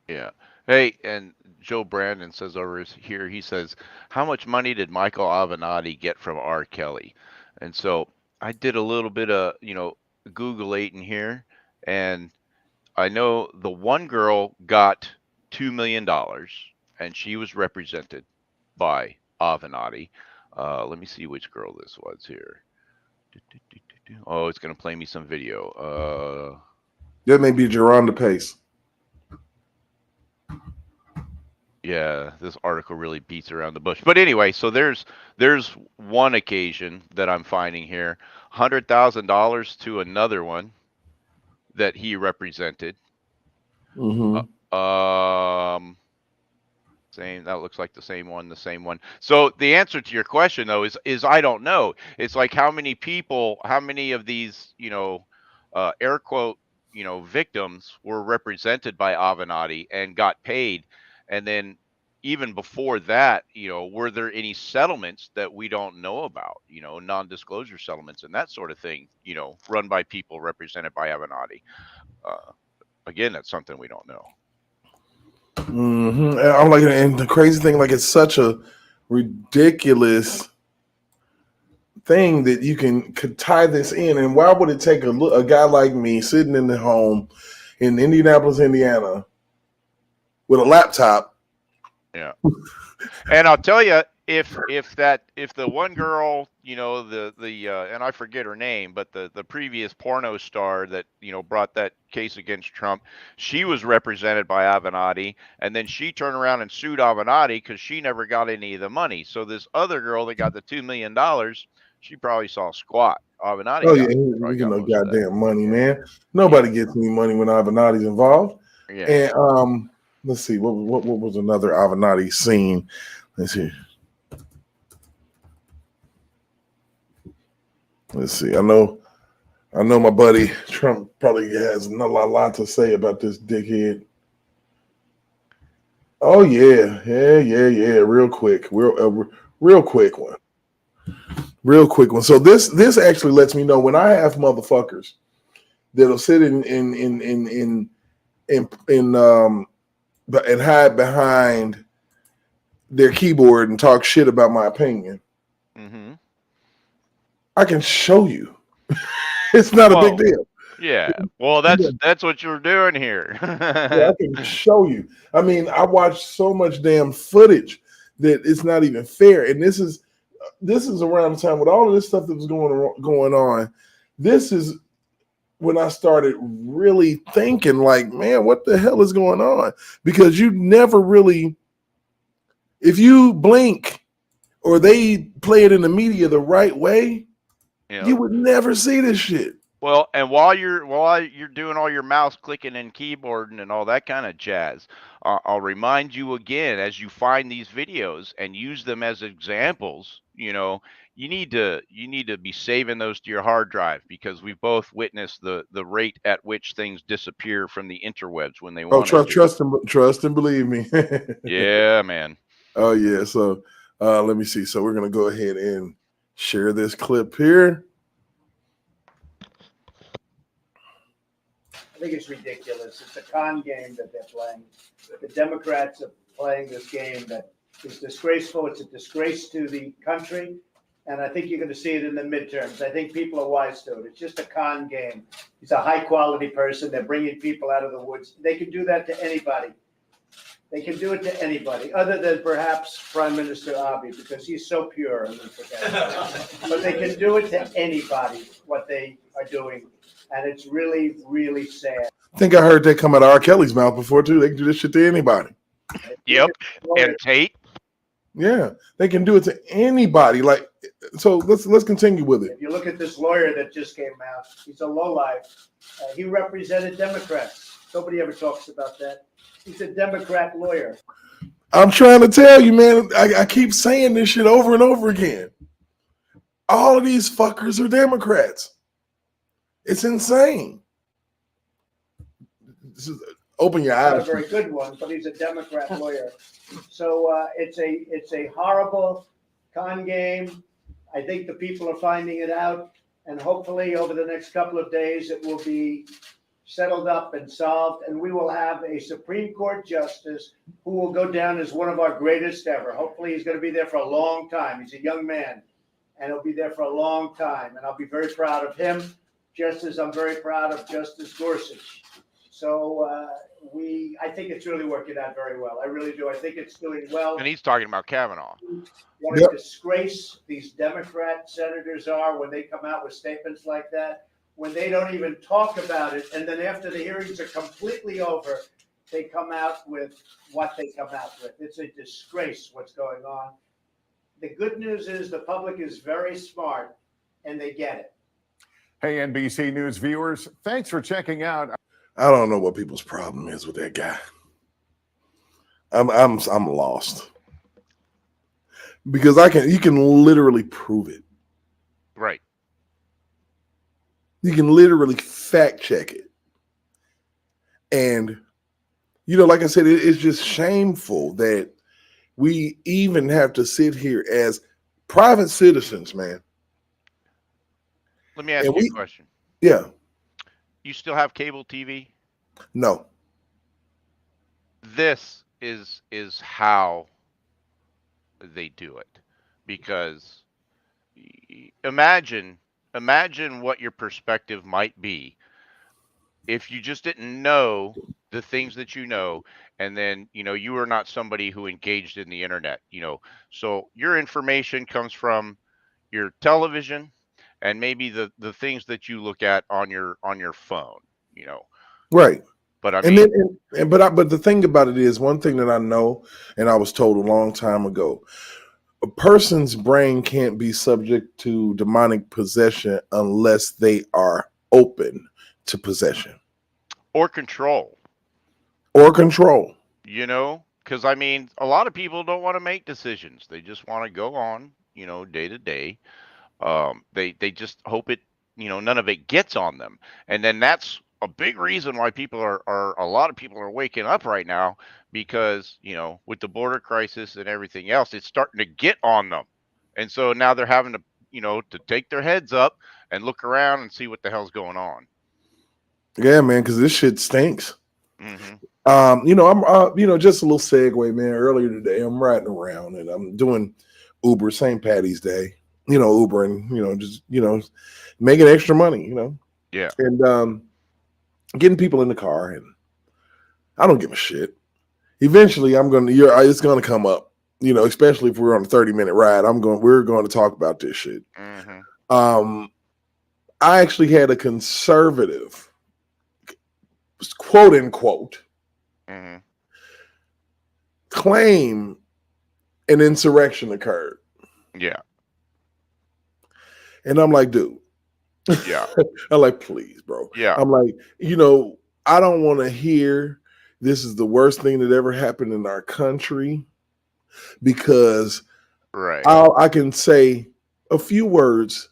Yeah. Hey, and Joe Brandon says over here, he says, how much money did Michael Avenatti get from R. Kelly? And so I did a little bit of, Googling here, and I know the one girl got $2 million, and she was represented by Avenatti. Let me see which girl this was here. Oh, it's going to play me some video. That may be Geronda Pace. Yeah, this article really beats around the bush. But anyway, so there's one occasion that I'm finding here, $100,000 to another one that he represented. Mm-hmm. Same. That looks like the same one. So the answer to your question though is I don't know. It's like how many of these air quote victims were represented by Avenatti and got paid. And then even before that, were there any settlements that we don't know about, non-disclosure settlements and that sort of thing, run by people represented by Avenatti? Again, that's something we don't know. Mm-hmm. I'm like, and the crazy thing, like, it's such a ridiculous thing that you could tie this in. And why would it take a guy like me sitting in the home in Indianapolis, Indiana, with a laptop? Yeah. And I'll tell you, if the one girl, and I forget her name, but the previous porno star that, brought that case against Trump, she was represented by Avenatti, and then she turned around and sued Avenatti because she never got any of the money. So this other girl that got the $2 million, she probably saw squat. Avenatti. Oh, yeah, we get no goddamn money, man. Nobody gets any money when Avenatti's involved. Yeah. And let's see, what was another Avenatti scene? Let's see. I know my buddy Trump probably has a lot to say about this dickhead. Oh yeah. Real quick one. So this actually lets me know when I have motherfuckers that'll sit and hide behind their keyboard and talk shit about my opinion. Mm-hmm. I can show you. It's not a big deal. Yeah. Well, that's what you're doing here. Yeah, I can show you. I mean, I watched so much damn footage that it's not even fair. And this is around the time with all of this stuff that was going on. This is when I started really thinking, like, man, what the hell is going on? Because you never really, if you blink or they play it in the media the right way, you would never see this shit. Well, and while you're doing all your mouse clicking and keyboarding and all that kind of jazz, I'll remind you again as you find these videos and use them as examples. You need to be saving those to your hard drive, because we've both witnessed the rate at which things disappear from the interwebs when they Oh, want to. trust and believe me. Yeah, man. Oh yeah. So let me see. So we're gonna go ahead and share this clip here. I think it's ridiculous. It's a con game that they're playing. The Democrats are playing this game that is disgraceful. It's a disgrace to the country. And I think you're going to see it in the midterms. I think people are wise to it. It's just a con game. He's a high quality person. They're bringing people out of the woods. They can do that to anybody. They can do it to anybody, other than perhaps Prime Minister Abiy, because he's so pure. But they can do it to anybody, what they are doing. And it's really, really sad. I think I heard that come out of R. Kelly's mouth before too. They can do this shit to anybody. Yep. And Tate. Yeah, they can do it to anybody. Like, so let's continue with it. If you look at this lawyer that just came out, he's a lowlife. He represented Democrats. Nobody ever talks about that. He's a Democrat lawyer. I'm trying to tell you, man. I keep saying this shit over and over again. All of these fuckers are Democrats. It's insane. Open your eyes. Not a very good one, but he's a Democrat lawyer. So it's a horrible con game. I think the people are finding it out, and hopefully over the next couple of days it will be settled up and solved, and we will have a Supreme Court justice who will go down as one of our greatest ever. Hopefully he's going to be there for a long time. He's a young man, and he'll be there for a long time, and I'll be very proud of him, just as I'm very proud of Justice Gorsuch. So I think it's really working out very well. I really do. I think it's doing well. And he's talking about Kavanaugh. What a disgrace these Democrat senators are when they come out with statements like that, when they don't even talk about it. And then after the hearings are completely over, they come out with what they come out with. It's a disgrace what's going on. The good news is the public is very smart and they get it. Hey, NBC News viewers, thanks for checking out. I don't know what people's problem is with that guy. I'm lost. Because you can literally prove it. Right. You can literally fact check it. And, like I said, it's just shameful that we even have to sit here as private citizens, man. Let me ask you a question. Yeah. You still have cable TV? No. This is how they do it. Because imagine what your perspective might be if you just didn't know the things that you know, and then you are not somebody who engaged in the internet. So your information comes from your television and maybe the things that you look at on your phone. Right. But I mean, but the thing about it is, one thing that I know, and I was told a long time ago, a person's brain can't be subject to demonic possession unless they are open to possession or control. Because I mean, a lot of people don't want to make decisions. They just want to go on, day to day. They just hope it, none of it gets on them. And then that's a big reason why a lot of people are waking up right now, because, with the border crisis and everything else, it's starting to get on them. And so now they're having to, to take their heads up and look around and see what the hell's going on. Yeah, man, because this shit stinks. Mm-hmm. I'm just a little segue, man. Earlier today, I'm riding around and I'm doing Uber, St. Patty's Day, Uber, and, just, making extra money, Yeah. and getting people in the car, and I don't give a shit. Eventually, it's gonna come up, especially if we're on a 30-minute ride. We're going to talk about this shit. Mm-hmm. I actually had a conservative, quote unquote, Mm-hmm. claim an insurrection occurred. Yeah. And I'm like, dude, Yeah. I'm like, please, bro. Yeah. I'm like, I don't want to hear this is the worst thing that ever happened in our country, because Right. I can say a few words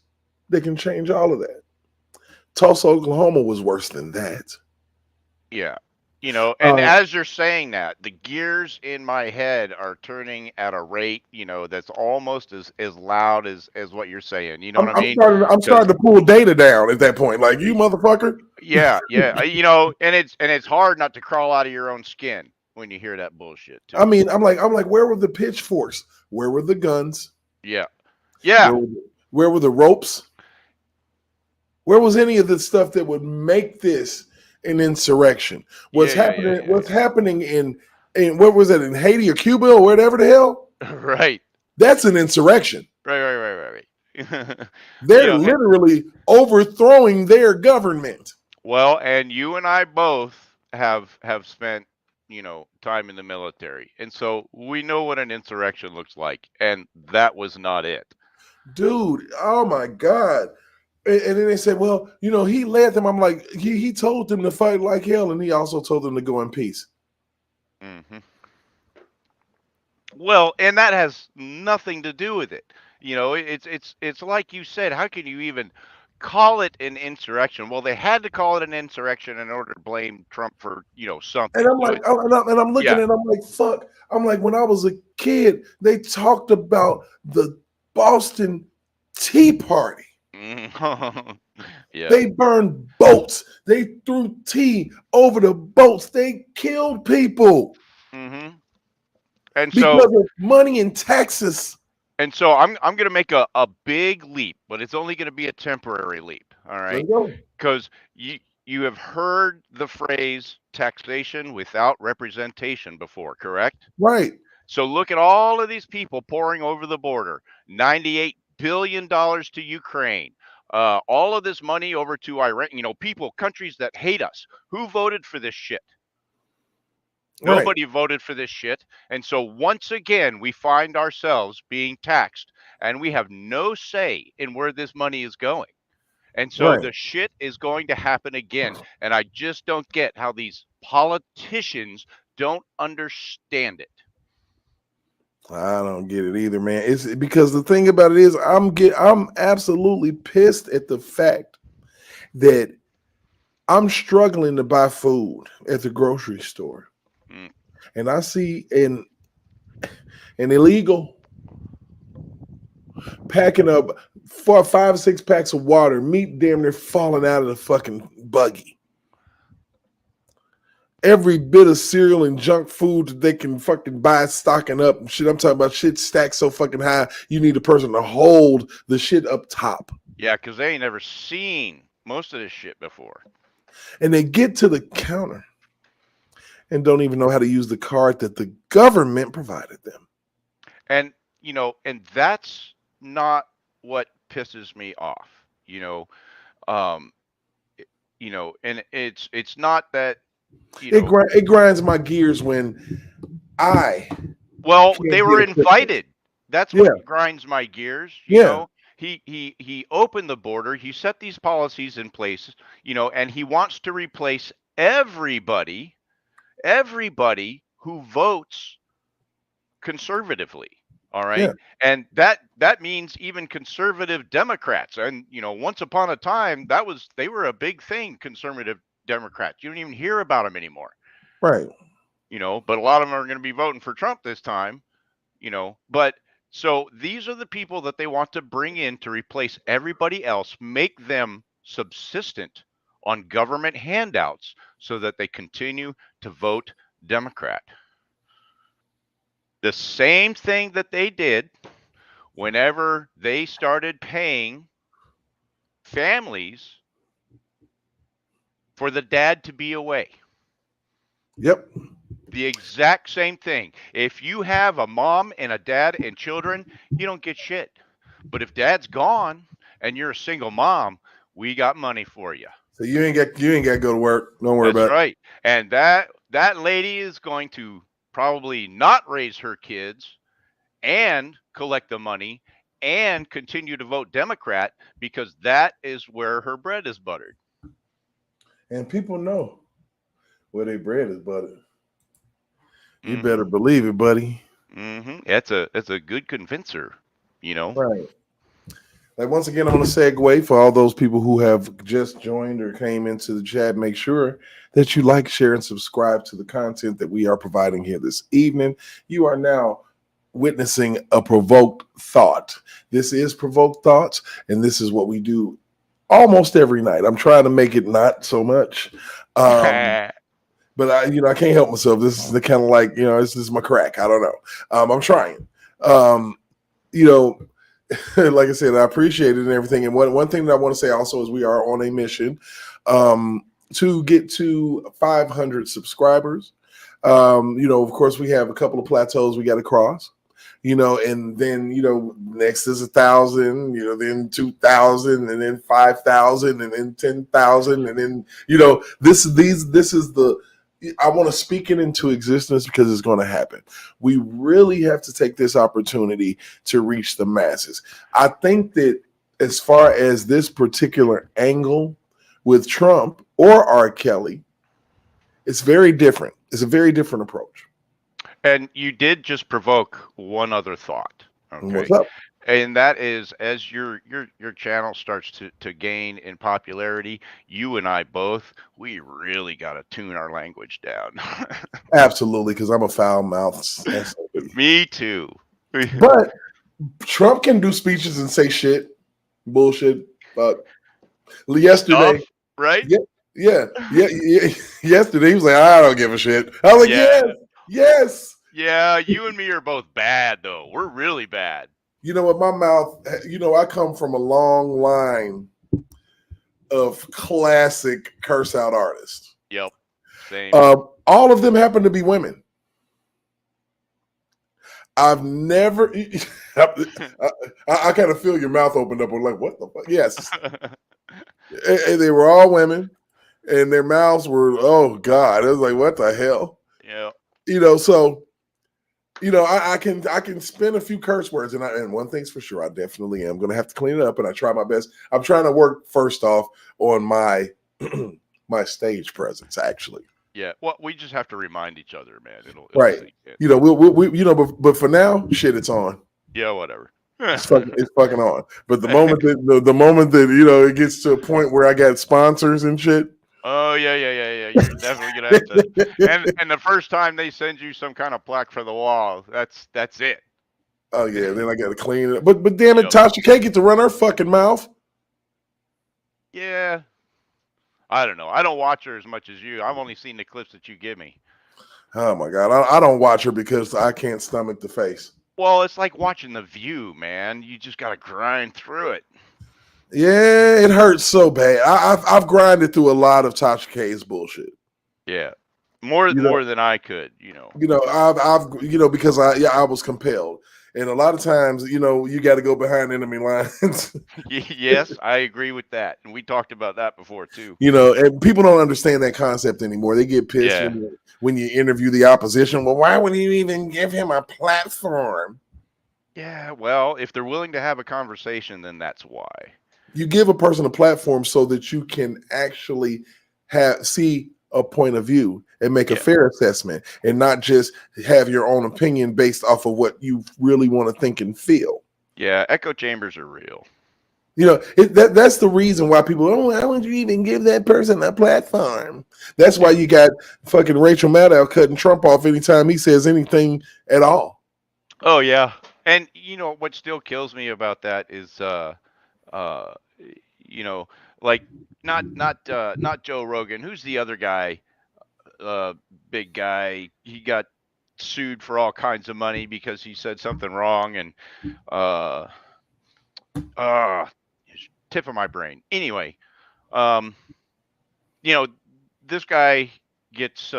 that can change all of that. Tulsa, Oklahoma was worse than that. Yeah. And Um, as you're saying that, the gears in my head are turning at a rate, that's almost as loud as what you're saying. You know what I mean? I'm 'Cause starting to pull data down at that point. Like, you motherfucker. yeah, and it's hard not to crawl out of your own skin when you hear that bullshit too. I mean, I'm like, where were the pitchforks? Where were the guns? Yeah. Yeah. Where were the ropes? Where was any of the stuff that would make this an insurrection? What's happening in what was it, in Haiti or Cuba or whatever the hell? Right. That's an insurrection. Right. They're literally overthrowing their government. Well, and you and I both have spent, time in the military. And so we know what an insurrection looks like, and that was not it. Dude, oh my God. And then they said, well, he led them. I'm like, he told them to fight like hell, and he also told them to go in peace. Mm-hmm. Well, and that has nothing to do with it. It's like you said, how can you even call it an insurrection? Well, they had to call it an insurrection in order to blame Trump for, something. And I'm like, and I'm looking and I'm like, fuck. I'm like, when I was a kid, they talked about the Boston Tea Party. Yeah. They burned boats. They threw tea over the boats. They killed people. Mm-hmm. And because of money and taxes. And so I'm going to make a big leap, but it's only going to be a temporary leap. All right. Because you have heard the phrase taxation without representation before, correct? Right. So look at all of these people pouring over the border, $98 billion to Ukraine, all of this money over to Iran, countries that hate us. Who voted for this shit? Nobody voted for this shit. And so once again, we find ourselves being taxed, and we have no say in where this money is going. And so the shit is going to happen again. And I just don't get how these politicians don't understand it. I don't get it either, man. It's because the thing about it is I'm absolutely pissed at the fact that I'm struggling to buy food at the grocery store. And I see an illegal packing up 4, 5, 6 packs of water, meat damn near falling out of the fucking buggy. Every bit of cereal and junk food that they can fucking buy, stocking up and shit. I'm talking about shit stacked so fucking high, you need a person to hold the shit up top. Yeah, because they ain't never seen most of this shit before. And they get to the counter and don't even know how to use the card that the government provided them. And, and that's not what pisses me off, and it's not that, it grinds my gears when they were invited. That's what grinds my gears. You know, he opened the border. He set these policies in place, and he wants to replace everybody who votes conservatively. All right. Yeah. And that means even conservative Democrats. And, once upon a time, they were a big thing, conservative Democrats. You don't even hear about them anymore. Right. But a lot of them are going to be voting for Trump this time, but so these are the people that they want to bring in to replace everybody else, make them subsistent on government handouts so that they continue to vote Democrat. The same thing that they did whenever they started paying families for the dad to be away. Yep. The exact same thing. If you have a mom and a dad and children, you don't get shit. But if dad's gone and you're a single mom, we got money for you. So you ain't got to go to work. Don't worry That's about it. right. And that lady is going to probably not raise her kids and collect the money and continue to vote Democrat because that is where her bread is buttered. And people know where their bread is buttered. You Mhm. better believe it, buddy. That's a good convincer, you know. Right. Like, once again, I'm going to segue for all those people who have just joined or came into the chat. Make sure that you like, share, and subscribe to the content that we are providing here this evening. You are now witnessing a provoked thought. This is Provoked Thoughts, and this is what we do almost every night. I'm trying to make it not so much. But I can't help myself. This is the kind of like, this is my crack. I don't know. I'm trying. Like I said, I appreciate it and everything. And one thing that I want to say also is we are on a mission to get to 500 subscribers. Of course, we have a couple of plateaus we got to cross. And then, next is 1,000, then 2,000, and then 5,000, and then 10,000, and then, this is the. I want to speak it into existence because it's going to happen. We really have to take this opportunity to reach the masses. I think that as far as this particular angle with Trump or R. Kelly, it's very different. It's a very different approach. And you did just provoke one other thought. Okay. What's up? And that is, as your channel starts to gain in popularity, you and I both, we really got to tune our language down. Absolutely, because I'm a foul mouth. Me too. But Trump can do speeches and say shit, bullshit. Yesterday, Stuff, right? Yeah. Yesterday, he was like, I don't give a shit. I was like, yes. Yeah, you and me are both bad, though. We're really bad. You know what? My mouth, I come from a long line of classic curse out artists. Yep. Same. All of them happen to be women. I've never, I kind of feel your mouth opened up. I'm like, what the fuck? Yes. And they were all women, and their mouths were, oh God. It was like, what the hell? Yeah. So, I can spin a few curse words, and one thing's for sure, I definitely am going to have to clean it up, and I try my best. I'm trying to work first off on my my stage presence, actually. Yeah. Well, we just have to remind each other, man. It'll right. But for now, shit, it's on. Yeah, whatever. It's fucking on. But the moment that the moment that it gets to a point where I got sponsors and shit. Oh yeah. You're definitely gonna have to. And the first time they send you some kind of plaque for the wall, that's it. Oh yeah, then I got to clean it up. But damn it, Tasha can't get to run her fucking mouth. Yeah. I don't know. I don't watch her as much as you. I've only seen the clips that you give me. Oh my God, I don't watch her because I can't stomach the face. Well, it's like watching The View, man. You just gotta grind through it. Yeah, it hurts so bad. I've grinded through a lot of Tasha K's bullshit. Yeah, more than I could. I've because I was compelled, and a lot of times you got to go behind enemy lines. Yes, I agree with that, and we talked about that before too. And people don't understand that concept anymore. They get pissed when you interview the opposition. Well, why would you even give him a platform? Yeah, well, if they're willing to have a conversation, then that's why. You give a person a platform so that you can actually see a point of view and make a fair assessment, and not just have your own opinion based off of what you really want to think and feel. Yeah, echo chambers are real. That's the reason why people, why would you even give that person a platform? That's why you got fucking Rachel Maddow cutting Trump off anytime he says anything at all. Oh yeah, and what still kills me about that is like not Joe Rogan. Who's the other guy? Big guy. He got sued for all kinds of money because he said something wrong, and tip of my brain. Anyway, this guy gets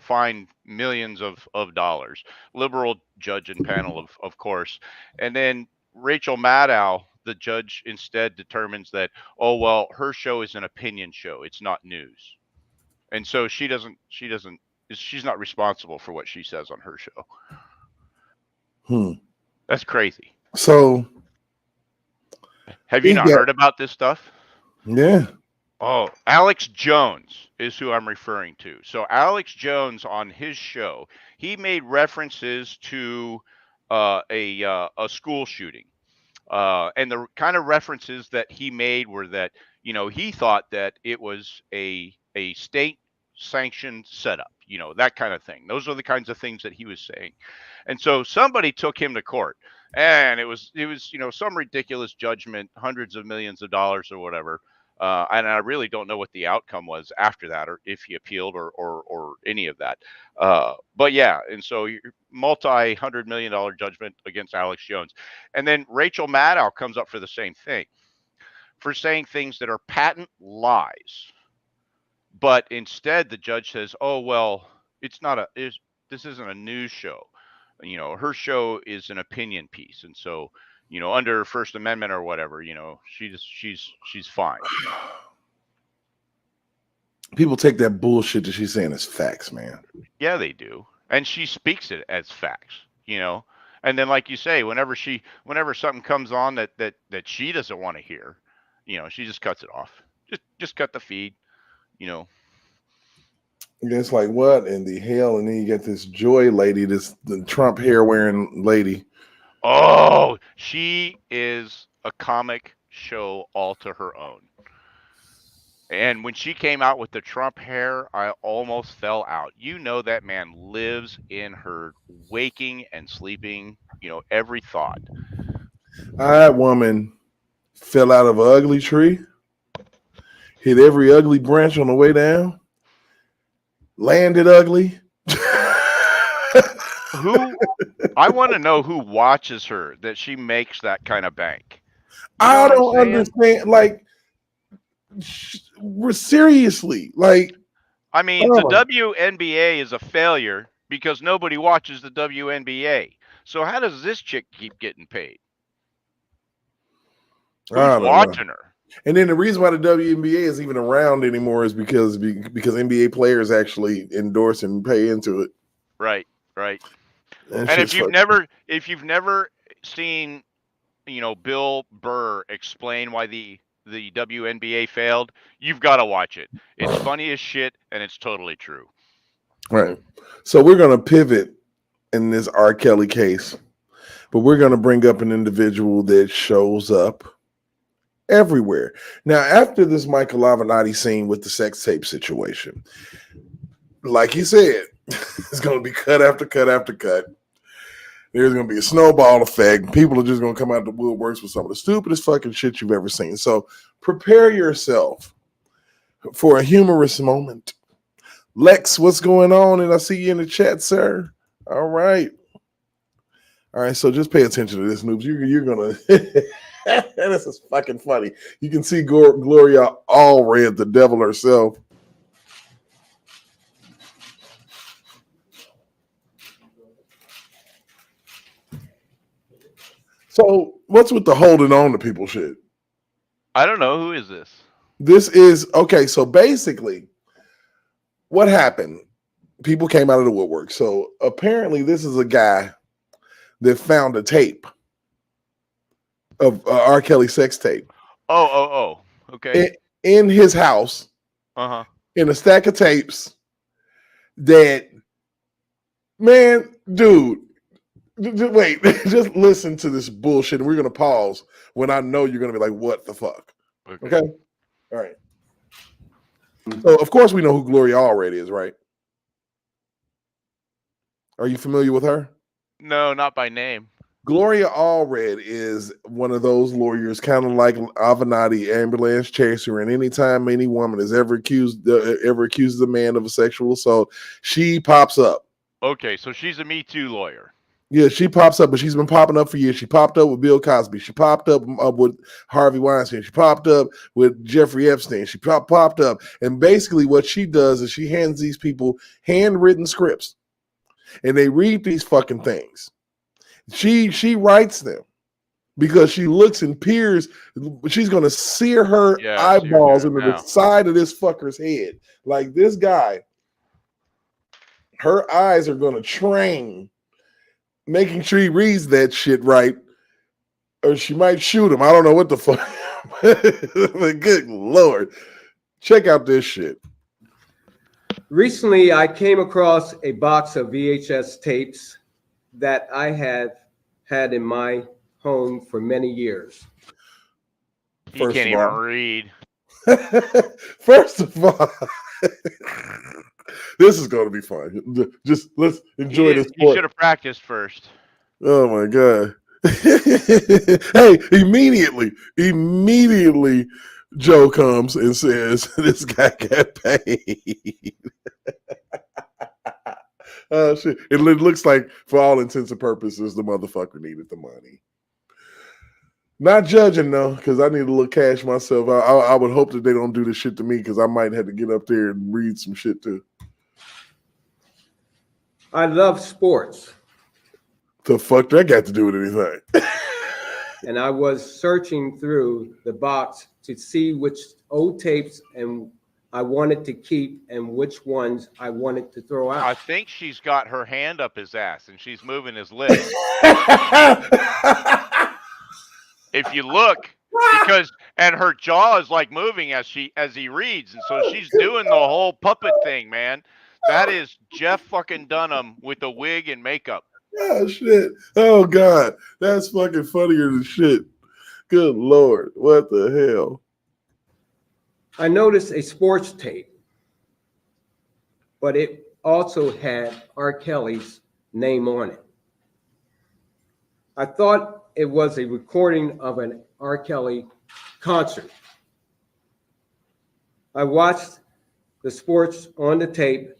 fined millions of dollars. Liberal judge and panel, of course, and then Rachel Maddow, the judge, instead determines that, oh well, her show is an opinion show, it's not news, and so she's not responsible for what she says on her show. That's crazy. So have you not heard about this stuff? Yeah. Oh, Alex Jones is who I'm referring to. So Alex Jones, on his show, he made references to a school shooting, and the kind of references that he made were that he thought that it was a state sanctioned setup, that kind of thing. Those are the kinds of things that he was saying, and so somebody took him to court, and it was some ridiculous judgment, hundreds of millions of dollars or whatever. And I really don't know what the outcome was after that, or if he appealed or any of that. But yeah, and so multi-$100 million judgment against Alex Jones. And then Rachel Maddow comes up for the same thing, for saying things that are patent lies. But instead, the judge says, oh, well, this isn't a news show. Her show is an opinion piece. And so, under First Amendment or whatever, she's fine. People take that bullshit that she's saying as facts, man. Yeah, they do. And she speaks it as facts, And then, like you say, whenever something comes on that she doesn't want to hear, she just cuts it off. Just cut the feed, It's like, what in the hell? And then you get this Joy lady, the Trump hair wearing lady. Oh, she is a comic show all to her own. And when she came out with the Trump hair, I almost fell out. That man lives in her waking and sleeping, every thought. That woman fell out of an ugly tree, hit every ugly branch on the way down, landed ugly. I want to know who watches her that she makes that kind of bank. I don't understand. Like, seriously, like, I mean, the WNBA is a failure because nobody watches the WNBA. So how does this chick keep getting paid? Who's watching her? And then the reason why the WNBA is even around anymore is because NBA players actually endorse and pay into it. Right. And if you've never seen, Bill Burr explain why the WNBA failed, you've got to watch it. It's funny as shit, and it's totally true. Right. So we're going to pivot in this R. Kelly case, but we're going to bring up an individual that shows up everywhere. Now, after this Michael Avenatti scene with the sex tape situation, like he said, it's going to be cut after cut after cut. There's going to be a snowball effect. People are just going to come out the woodworks with some of the stupidest fucking shit you've ever seen. So prepare yourself for a humorous moment. Lex, what's going on? And I see you in the chat, sir. All right. So just pay attention to this, noobs. You're going to... This is fucking funny. You can see Gloria Allred, the devil herself. So what's with the holding on to people shit? I don't know. Who is this? This is, okay, so basically what happened, people came out of the woodwork. So apparently this is a guy that found a tape of R. Kelly sex tape. Oh. Okay. In his house. In a stack of tapes that, man, dude, wait, just listen to this bullshit. And we're going to pause when I know you're going to be like, what the fuck? Okay? All right. So, of course, we know who Gloria Allred is, right? Are you familiar with her? No, not by name. Gloria Allred is one of those lawyers, kind of like Avenatti, ambulance chaser, and anytime any woman has ever accused a man of a sexual assault, she pops up. Okay, so she's a Me Too lawyer. Yeah, she pops up, but she's been popping up for years. She popped up with Bill Cosby. She popped up with Harvey Weinstein. She popped up with Jeffrey Epstein. She popped up. And basically what she does is she hands these people handwritten scripts. And they read these fucking things. She writes them because she looks and peers. She's going to sear her eyeballs into the side of this fucker's head. Like this guy, her eyes are going to train making sure he reads that shit right, or she might shoot him. I don't know what the fuck. But good Lord. Check out this shit. Recently, I came across a box of VHS tapes that I have had in my home for many years. You can't even read. First of all, this is going to be fun. Just let's enjoy this. You should have practiced first. Oh my God. Hey, immediately, Joe comes and says, this guy got paid. Oh, shit. It looks like, for all intents and purposes, the motherfucker needed the money. Not judging, though, because I need a little cash myself. I would hope that they don't do this shit to me, because I might have to get up there and read some shit, too. I love sports. The fuck that got to do with anything? And I was searching through the box to see which old tapes and I wanted to keep and which ones I wanted to throw out. I think she's got her hand up his ass and she's moving his lips. If you look, and her jaw is like moving as he reads, and so she's doing the whole puppet thing, man. That is Jeff fucking Dunham with a wig and makeup. Oh shit! Oh God, that's fucking funnier than shit. Good Lord, what the hell? I noticed a sports tape, but it also had R. Kelly's name on it. I thought it was a recording of an R. Kelly concert. I watched the sports on the tape,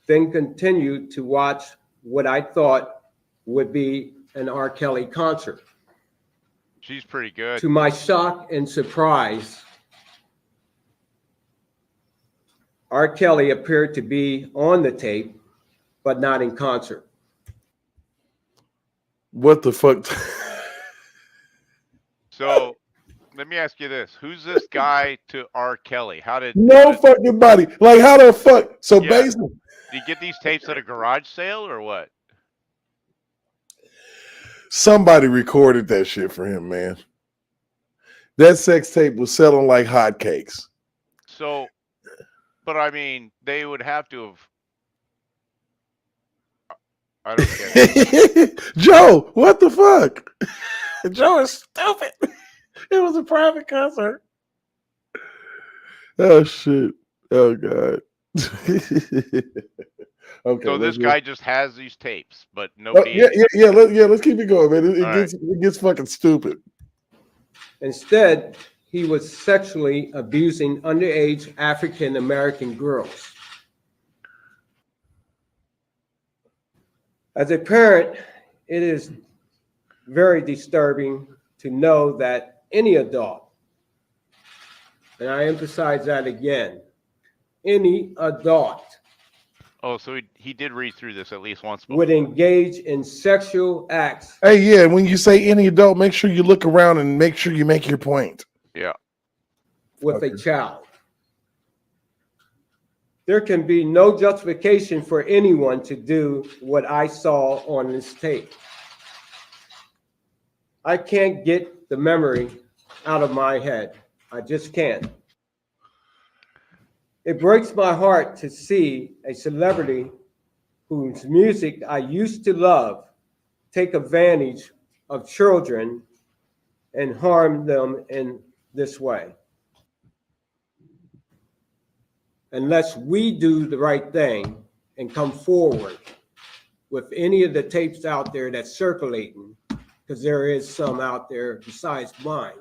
then continued to watch what I thought would be an R. Kelly concert. She's pretty good. To my shock and surprise, R. Kelly appeared to be on the tape, but not in concert. What the fuck? So let me ask you this. Who's this guy to R. Kelly? Fucking body. Like how the fuck? So basically, did you get these tapes at a garage sale or what? Somebody recorded that shit for him, man. That sex tape was selling like hotcakes. So, but I mean, they would have to have. I don't get it. Joe, what the fuck? Joe is stupid. It was a private concert. Oh shit. Oh God. Okay. So this guy just has these tapes, but nobody. Yeah. Let's keep it going, man. It gets fucking stupid. Instead, he was sexually abusing underage African American girls. As a parent, it is very disturbing to know that any adult, and I emphasize that again, any adult Oh, so he did read through this at least once before. would engage in sexual acts. Hey, yeah, when you say any adult, make sure you look around and make sure you make your point. Yeah. With a child. There can be no justification for anyone to do what I saw on this tape. I can't get the memory out of my head. I just can't. It breaks my heart to see a celebrity whose music I used to love take advantage of children and harm them in this way. Unless we do the right thing and come forward with any of the tapes out there that's circulating, because there is some out there besides mine,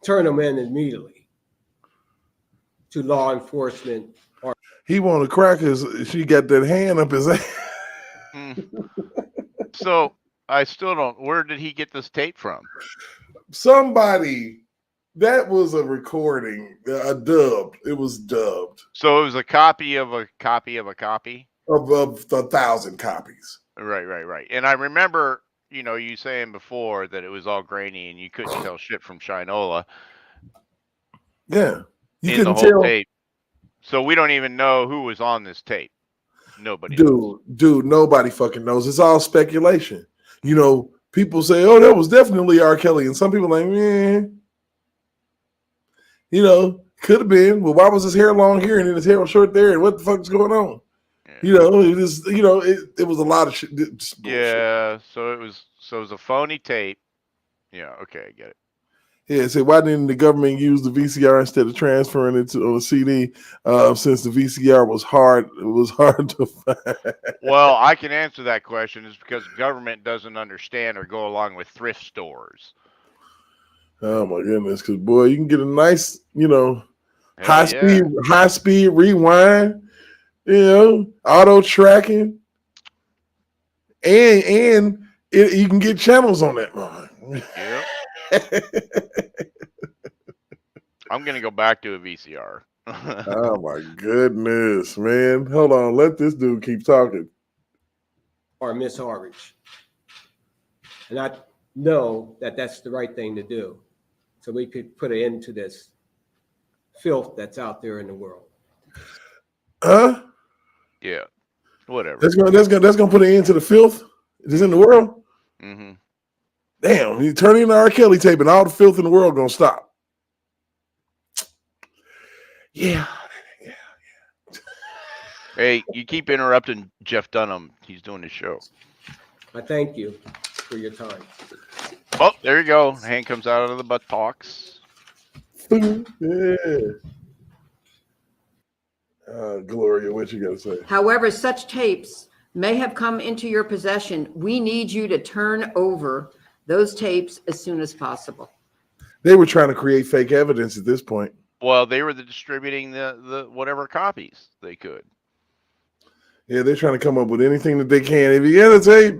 turn them in immediately to law enforcement. He want to crack his, she got that hand up his ass. So I still don't. Where did he get this tape from? Somebody, that was a recording, a dubbed. It was dubbed So it was a copy of a copy of a copy. of 1,000 copies. Right. And I remember, you saying before that it was all grainy and you couldn't tell shit from Shinola Yeah, you in the couldn't whole tell. tape. So we don't even know who was on this tape. Nobody knows. Dude, nobody fucking knows. It's all speculation. People say, "Oh, that was definitely R. Kelly," and some people like, "Man, could have been." Well, why was his hair long here and then his hair was short there, and what the fuck's going on? Yeah. It was a lot of shit. Yeah, so it was a phony tape. Yeah, okay, I get it. Yeah, so why didn't the government use the VCR instead of transferring it to on a CD? Since the VCR was hard, it was hard to find. Well, I can answer that question. It's because government doesn't understand or go along with thrift stores. Oh my goodness, because boy, you can get a nice, Hell high yeah. speed rewind, auto tracking, and you can get channels on that. Yep. I'm gonna go back to a VCR. Oh my goodness, man! Hold on, let this dude keep talking. Or Miss Harwich. And I know that that's the right thing to do. So we could put an end to this filth that's out there in the world. Huh? Yeah. Whatever. That's gonna put an end to the filth that's in the world. Mm-hmm. Damn, you turn in the R. Kelly tape and all the filth in the world gonna stop. Yeah. Hey, you keep interrupting Jeff Dunham. He's doing his show. I thank you for your time. Oh, there you go. Hand comes out of the buttocks. Yeah. Gloria, what you gotta say? However, such tapes may have come into your possession. We need you to turn over those tapes as soon as possible. They were trying to create fake evidence at this point. Well, they were distributing the whatever copies they could. Yeah, they're trying to come up with anything that they can. If you get a tape,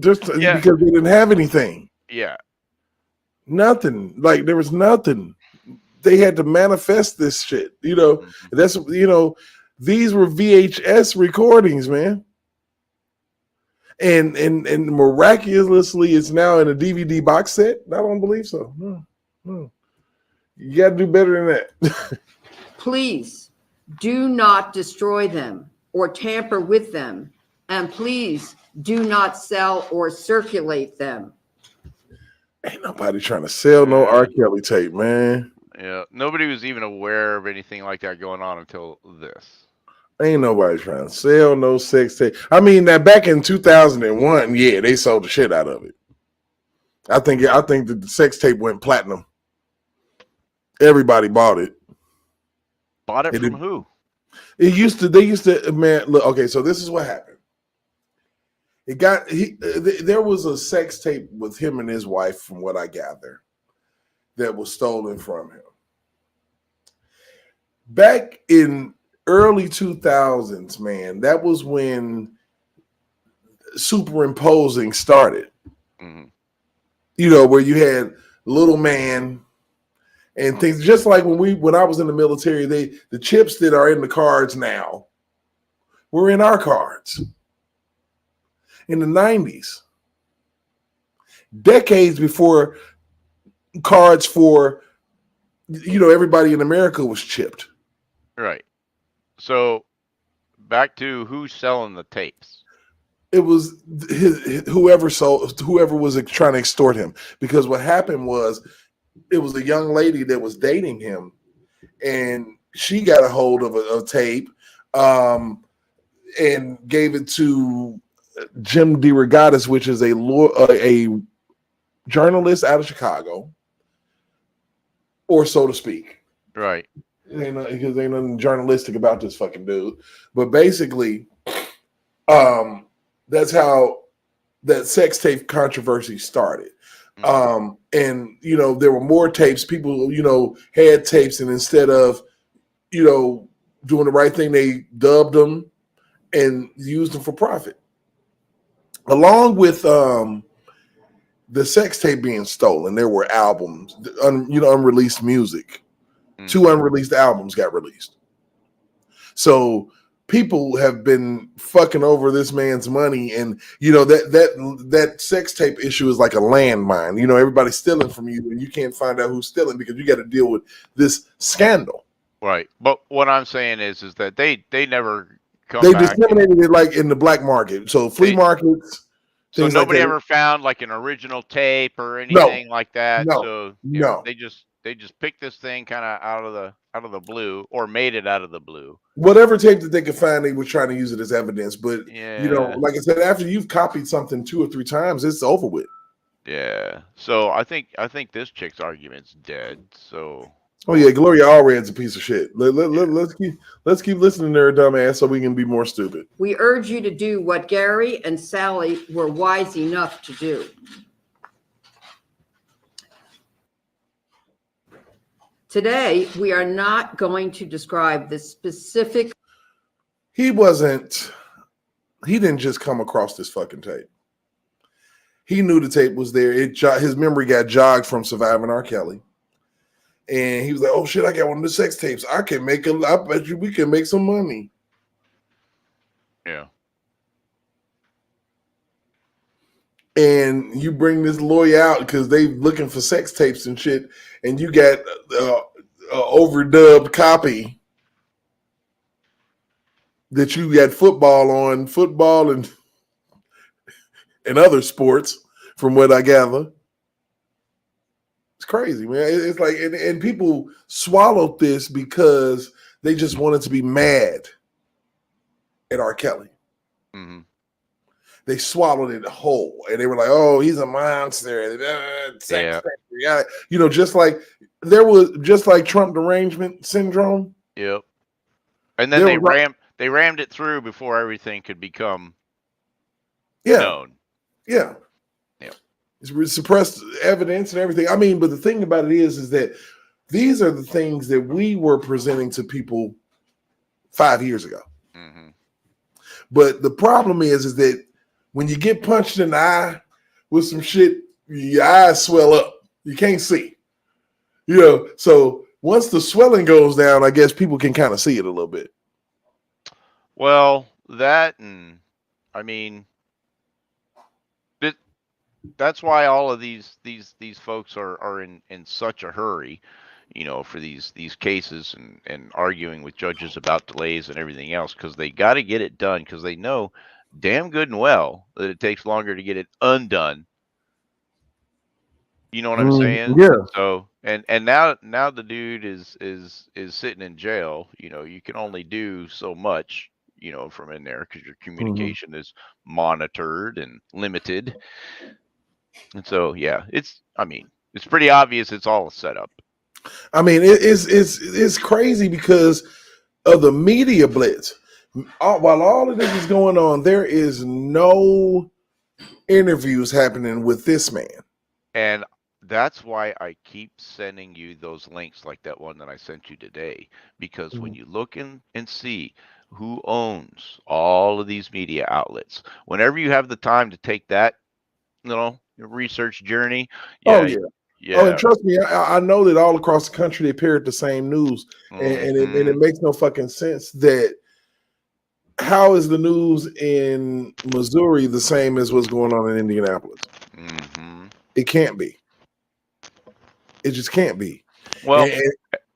just because they didn't have anything. Yeah. Nothing. Like there was nothing. They had to manifest this shit. That's these were VHS recordings, man. And miraculously, it's now in a DVD box set. I don't believe so. No. You got to do better than that. Please do not destroy them or tamper with them. And please do not sell or circulate them. Ain't nobody trying to sell no R. Kelly tape, man. Yeah. Nobody was even aware of anything like that going on until this. Ain't nobody trying to sell no sex tape. I mean, that back in 2001, yeah, they sold the shit out of it. I think that the sex tape went platinum. Everybody bought it. Bought it from who? They used to, man, look, okay, so this is what happened. There was a sex tape with him and his wife, from what I gather, that was stolen from him. Back in early 2000s, man, that was when superimposing started. Mm-hmm. Where you had Little Man and things, just like when I was in the military, the chips that are in the cards now were in our cards in the 90s, decades before cards for everybody in America was chipped. Right. So back to who's selling the tapes. It was whoever was trying to extort him, because what happened was it was a young lady that was dating him, and she got a hold of a tape and gave it to Jim DeRogatis, which is a journalist out of Chicago, or so to speak. Right. Because ain't nothing journalistic about this fucking dude. But basically, that's how that sex tape controversy started. And there were more tapes. People, had tapes, and instead of, doing the right thing, they dubbed them and used them for profit. along with the sex tape being stolen, there were albums, unreleased music. 2 unreleased albums got released. So people have been fucking over this man's money, and that sex tape issue is like a landmine. Everybody's stealing from you, and you can't find out who's stealing because you got to deal with this scandal. Right, but what I'm saying is that they never come They back. disseminated it like in the black market, so flea markets. So nobody like ever found like an original tape or anything like that. So they just picked this thing kind of out of the blue, or made it out of the blue. Whatever tape that they could find, they were trying to use it as evidence. But like I said, after you've copied something 2 or 3 times, it's over with. Yeah. So I think this chick's argument's dead. So. Oh yeah, Gloria Allred's a piece of shit. Let's keep listening to her dumb ass so we can be more stupid. We urge you to do what Gary and Sally were wise enough to do. Today, we are not going to describe the specific. He didn't just come across this fucking tape. He knew the tape was there. His memory got jogged from surviving R. Kelly. And he was like, oh shit, I got one of the sex tapes. I bet you we can make some money. Yeah. And you bring this lawyer out because they looking for sex tapes and shit, and you got a overdubbed copy that you got football and other sports, from what I gather. It's crazy, man. It's like, and people swallowed this because they just wanted to be mad at R. Kelly. Mm-hmm. They swallowed it whole, and they were like, "Oh, he's a monster." Just like Trump derangement syndrome. Yep. And then they rammed it through before everything could become known. Yeah. It's suppressed evidence and everything. I mean, but the thing about it is that these are the things that we were presenting to people 5 years ago. Mm-hmm. But the problem is that when you get punched in the eye with some shit, your eyes swell up. You can't see. So once the swelling goes down, I guess people can kind of see it a little bit. Well, that, and I mean, that's why all of these folks are in such a hurry, for these cases and arguing with judges about delays and everything else, because they got to get it done, because they know damn good and well that it takes longer to get it undone. You know what I'm saying? Yeah. So and now the dude is sitting in jail. You can only do so much, from in there, because your communication is monitored and limited. And so, yeah, it's pretty obvious it's all a setup. I mean, it's crazy because of the media blitz. While all of this is going on, there is no interviews happening with this man. And that's why I keep sending you those links, like that one that I sent you today, because when you look and see who owns all of these media outlets, whenever you have the time to take that, research journey. Yeah. Oh, and trust me, I know that all across the country they parrot the same news, and it makes no fucking sense that how is the news in Missouri the same as what's going on in Indianapolis? Mm-hmm. It can't be. It just can't be. Well,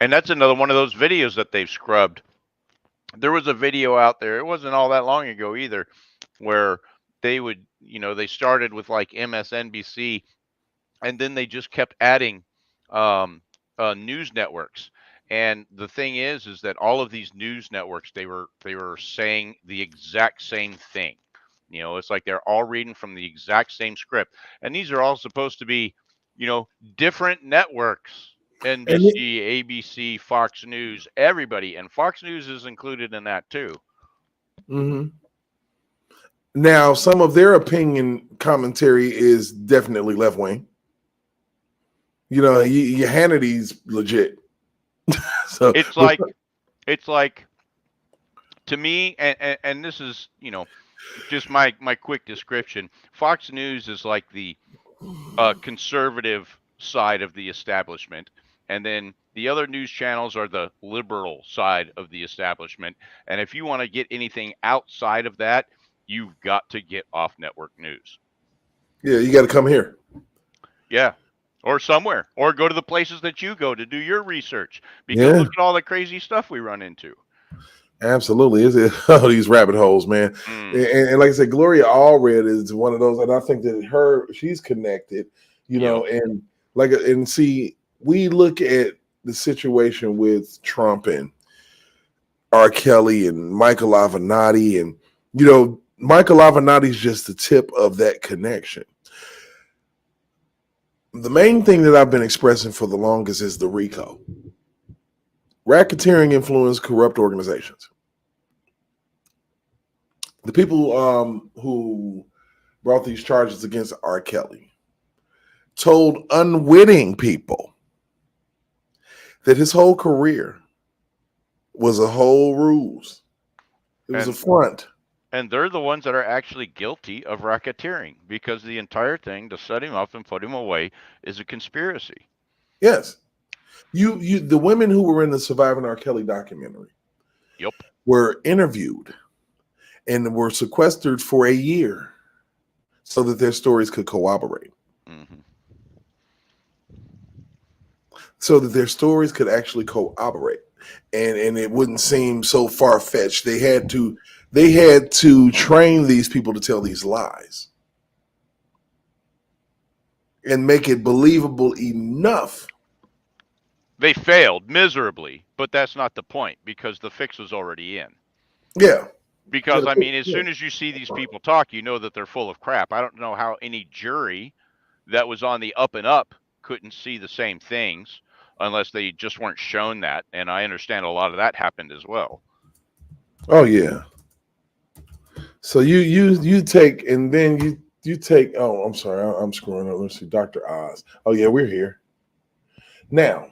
and that's another one of those videos that they've scrubbed. There was a video out there, it wasn't all that long ago either, where they would, they started with like MSNBC, and then they just kept adding news networks. And the thing is that all of these news networks, they were saying the exact same thing. It's like they're all reading from the exact same script. And these are all supposed to be, different networks. NBC, ABC, Fox News, everybody. And Fox News is included in that too. Mm-hmm. Now, some of their opinion commentary is definitely left wing. Your Hannity's legit. So it's like to me, and this is, just my quick description. Fox News is like the conservative side of the establishment, and then the other news channels are the liberal side of the establishment. And if you want to get anything outside of that, you've got to get off network news. Yeah, you got to come here. Yeah. Or somewhere, or go to the places that you go to do your research, because look at all the crazy stuff we run into. Absolutely. These rabbit holes, man. And like I said, Gloria Allred is one of those, and I think that she's connected, you know, and see, we look at the situation with Trump and R. Kelly and Michael Avenatti, and, you know, Michael Avenatti is just the tip of that connection. The main thing that I've been expressing for the longest is the Rico. Racketeering, influence, corrupt organizations. The people who brought these charges against R. Kelly told unwitting people that his whole career was a whole ruse. It was a front. And they're the ones that are actually guilty of racketeering, because the entire thing to set him up and put him away is a conspiracy. Yes. The women who were in the Surviving R. Kelly documentary were interviewed and were sequestered for a year so that their stories could corroborate. So that their stories could actually corroborate. And it wouldn't seem so far-fetched. They had to train these people to tell these lies and make it believable enough. They failed miserably, but that's not the point, because the fix was already in. Yeah. Because, I mean, as soon as you see these people talk, you know that they're full of crap. I don't know how any jury that was on the up and up couldn't see the same things unless they just weren't shown that. And I understand a lot of that happened as well. Oh, yeah. So you take, and then you take, oh, I'm sorry, I'm screwing up. Let's see, Dr. Oz. Oh, yeah, we're here. Now,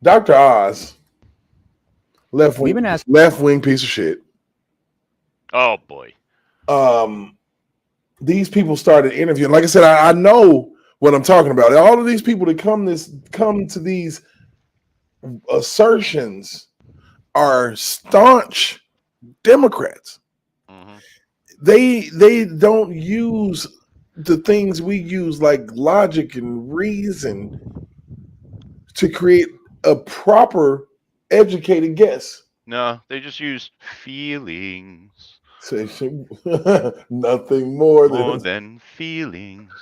Dr. Oz, left wing piece of shit. Oh, boy. These people started interviewing. Like I said, I know what I'm talking about. All of these people that come to these assertions are staunch Democrats. They don't use the things we use, like logic and reason, to create a proper educated guess. No, they just use feelings. Nothing more than feelings.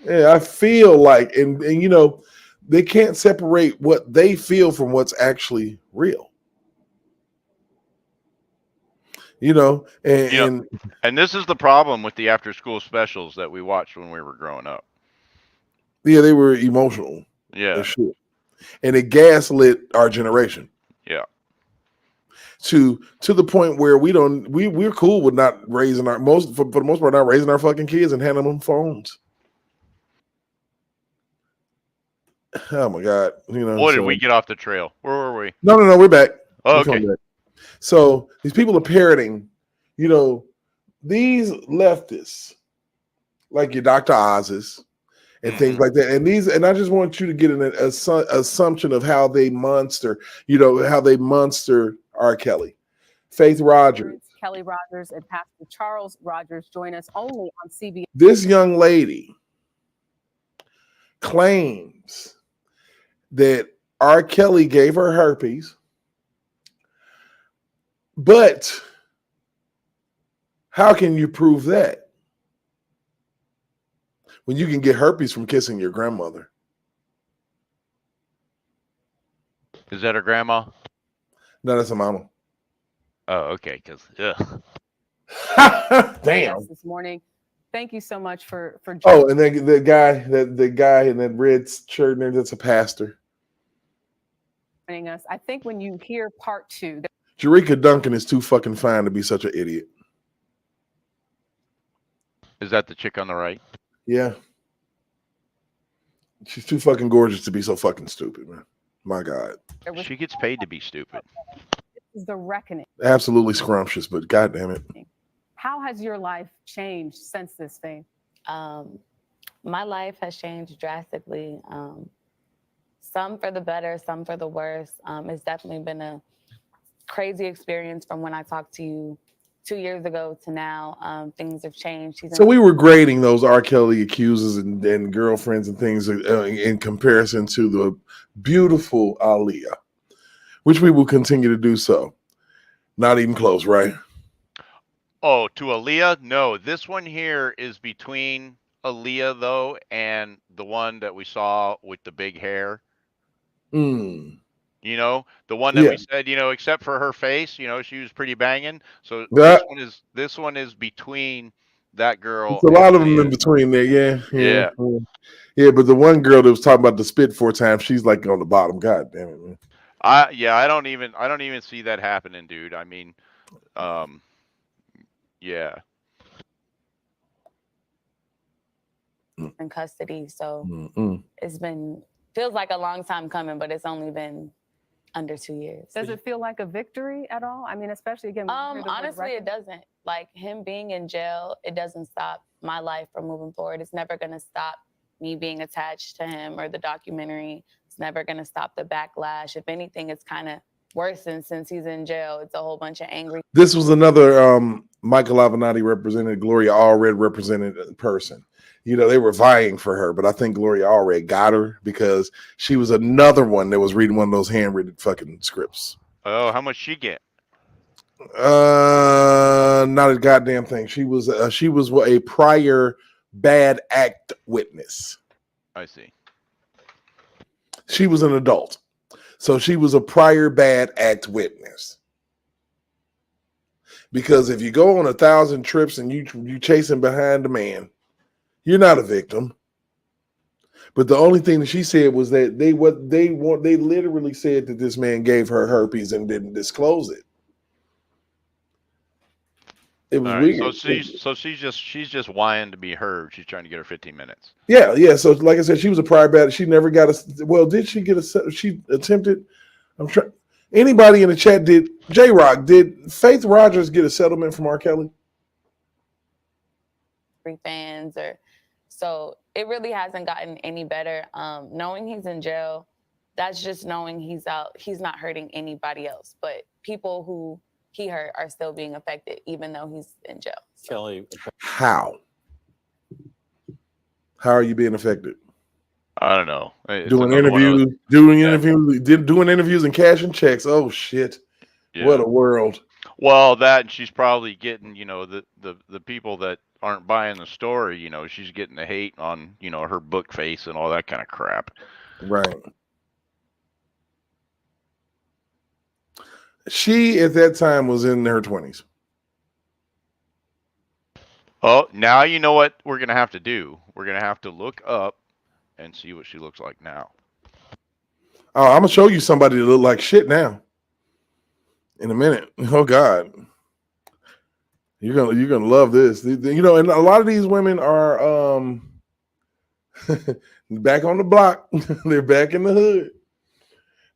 Yeah, I feel like, and you know, they can't separate what they feel from what's actually real. You know, and this is the problem with the after school specials that we watched when we were growing up. Yeah, they were emotional. Yeah. And it gaslit our generation. Yeah. To the point where we're cool with not raising for the most part, not raising our fucking kids and handing them phones. Oh my God. You know, Did we get off the trail? Where were we? No, we're back. Oh, okay. So these people are parroting, you know, these leftists, like your Dr. Oz's and things like that. And I just want you to get an assumption of how they monster R. Kelly. Faith Rogers. Kelly Rogers and Pastor Charles Rogers join us only on CBS. This young lady claims that R. Kelly gave her herpes, but how can you prove that when you can get herpes from kissing your grandmother? Is that her grandma? No, that's a mama. Oh, okay. Because damn. This morning, thank you so much for. Oh, and then the guy in that red shirt there, that's a pastor. Joining us, I think when you hear part two. Jerika Duncan is too fucking fine to be such an idiot. Is that the chick on the right? Yeah. She's too fucking gorgeous to be so fucking stupid, man. My God. She gets paid to be stupid. This is the reckoning. Absolutely scrumptious, but God damn it. How has your life changed since this fame? My life has changed drastically. Some for the better, some for the worse. It's definitely been a crazy experience from when I talked to you 2 years ago to now. Things have changed. So we were grading those R. Kelly accusers and girlfriends and things in comparison to the beautiful Aaliyah, which we will continue to do so. Not even close, right? Oh, to Aaliyah? No, this one here is between Aaliyah though and the one that we saw with the big hair. Mm. You know, the one that Yeah. we said, except for her face, she was pretty banging. So That, this one is between that girl it's a and lot of them in Aaliyah. between there. Yeah. Yeah. Yeah, but the one girl that was talking about the spit 4 times, she's like on the bottom. God damn it, man. I don't even see that happening, dude. I mean, yeah. in custody. So Mm-mm. it's feels like a long time coming, but it's only been under 2 years. Does it feel like a victory at all? I mean, especially again. when you hear the word Honestly, it doesn't. Like him being in jail, it doesn't stop my life from moving forward. It's never going to stop me being attached to him or the documentary. It's never going to stop the backlash. If anything, it's kind of worsened since he's in jail. It's a whole bunch of angry. This was another Michael Avenatti represented, Gloria Allred represented person. They were vying for her, but I think Gloria Allred got her because she was another one that was reading one of those handwritten fucking scripts. Oh, how much she get? Not a goddamn thing. She was a prior bad act witness. I see. She was an adult, so she was a prior bad act witness. Because if you go on 1,000 trips and you chasing behind a man, you're not a victim. But the only thing that she said was that they literally said that this man gave her herpes and didn't disclose it. It was weird. She's just whining to be heard. She's trying to get her 15 minutes. Yeah. So like I said, she was a prior bad. She never got did she get she attempted? I'm trying. Anybody in the chat did J-Rock, did Faith Rogers get a settlement from R. Kelly? Fans so it really hasn't gotten any better. Knowing he's in jail, that's just knowing he's out. He's not hurting anybody else, but people who he hurt are still being affected, even though he's in jail. So. Kelly, how are you being affected? I don't know. Doing interviews and cashing checks. Oh shit! Yeah. What a world. Well, that and she's probably getting, the people that aren't buying the story, she's getting the hate on, her book face and all that kind of crap. Right. She at that time was in her 20s. Oh, now you know what we're gonna have to do. We're gonna have to look up and see what she looks like now. Oh, I'm gonna show you somebody that look like shit now. In a minute. Oh God. You're gonna love this. And a lot of these women are back on the block. They're back in the hood.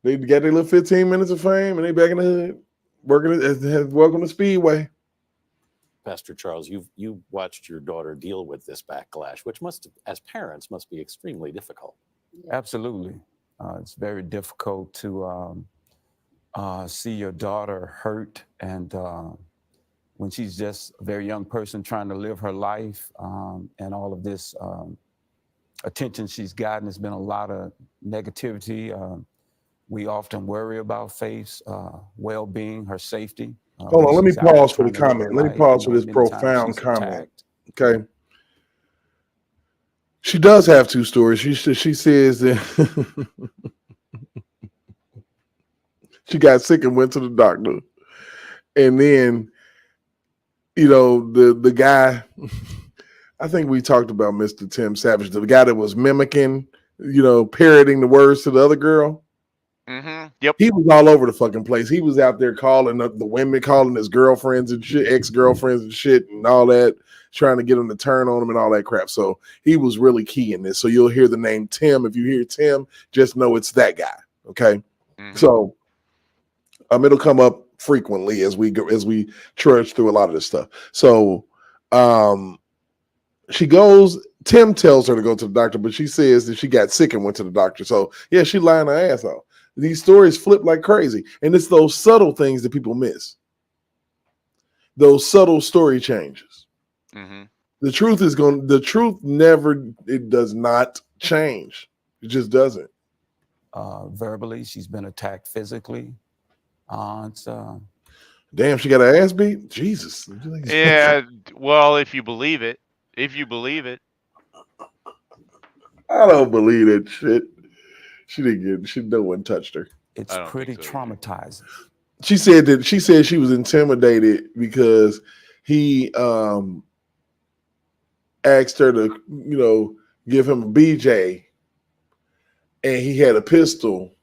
They got their little 15 minutes of fame and they back in the hood. Welcome to Speedway. Pastor Charles, you watched your daughter deal with this backlash, which as parents must be extremely difficult. Absolutely. It's very difficult to see your daughter hurt, and when she's just a very young person trying to live her life, and all of this attention she's gotten. There's been a lot of negativity. We often worry about Faith's well-being, her safety. Hold on, let me pause for the comment. Let me pause for this profound comment. Okay. She does have 2 stories. She says that she got sick and went to the doctor. And then, the guy, I think we talked about Mr. Tim Savage, the guy that was mimicking, parroting the words to the other girl. Mm-hmm. Yep. He was all over the fucking place. He was out there calling the women, calling his girlfriends and shit, ex-girlfriends and shit and all that, trying to get them to turn on him and all that crap. So he was really key in this. So you'll hear the name Tim. If you hear Tim, just know it's that guy. Okay. Mm-hmm. So it'll come up frequently as we trudge through a lot of this stuff. So she goes. Tim tells her to go to the doctor, but she says that she got sick and went to the doctor. So yeah, she lying her ass off. These stories flip like crazy, and it's those subtle things that people miss. Those subtle story changes. Mm-hmm. The truth it does not change. It just doesn't. Verbally, she's been attacked physically. Damn, she got her ass beat? Jesus. Yeah, well, if you believe it. I don't believe that shit. No one touched her. It's pretty traumatizing. She said she was intimidated because he asked her to, give him a BJ, and he had a pistol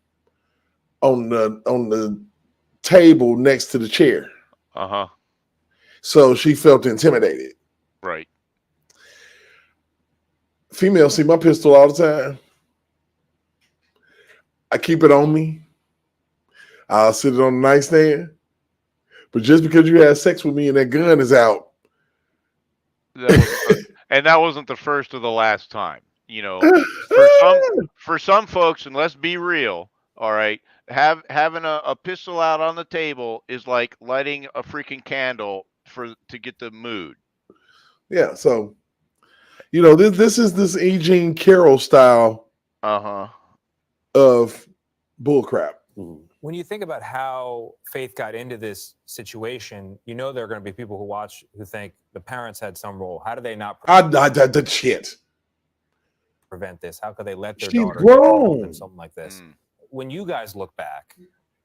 on the table next to the chair. Uh-huh. So she felt intimidated. Right. Females see my pistol all the time. I keep it on me. I'll sit it on the nightstand. But just because you had sex with me and that gun is out. And that wasn't the first or the last time. For some folks, and let's be real, all right, having a pistol out on the table is like lighting a freaking candle to get the mood. Yeah, so this is this E. Jean Carroll style of bullcrap. When you think about how Faith got into this situation, there are going to be people who think the parents had some role. How do they not shit prevent this? How could they let their She's daughter grown. get in something like this? When you guys look back,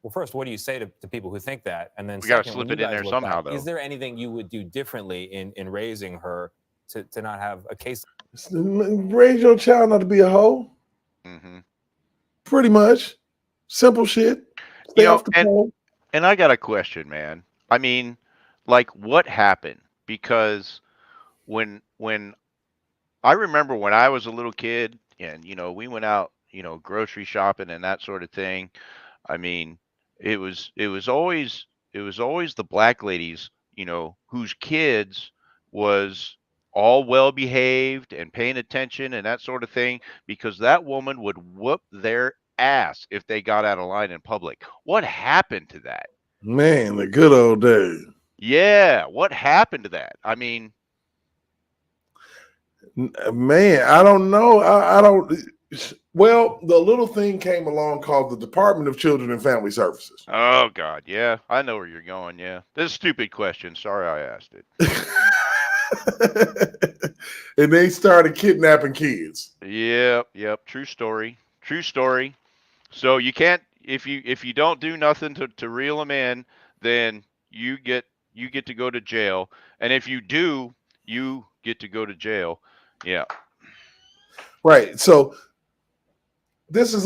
well, first, what do you say to people who think that? And then we got to second, slip when it you in there guys look somehow, back, though. is there anything you would do differently in raising her to not have a case? Raise your child not to be a hoe. Mm-hmm. Pretty much. Simple shit. Stay off the pole. And I got a question, man. I mean, like, what happened? Because when I remember when I was a little kid and, we went out, grocery shopping and that sort of thing. I mean, it was always the black ladies, whose kids was all well behaved and paying attention and that sort of thing, because that woman would whoop their ass if they got out of line in public. What happened to that? Man, the good old days. Yeah, what happened to that? I mean, man, I don't know. I don't. Well, the little thing came along called the Department of Children and Family Services. Oh God, yeah, I know where you're going. Yeah, this is a stupid question. Sorry, I asked it. And they started kidnapping kids. Yep. True story. So you can't if you don't do nothing to reel them in, then you get to go to jail. And if you do, you get to go to jail. Yeah. Right. So this is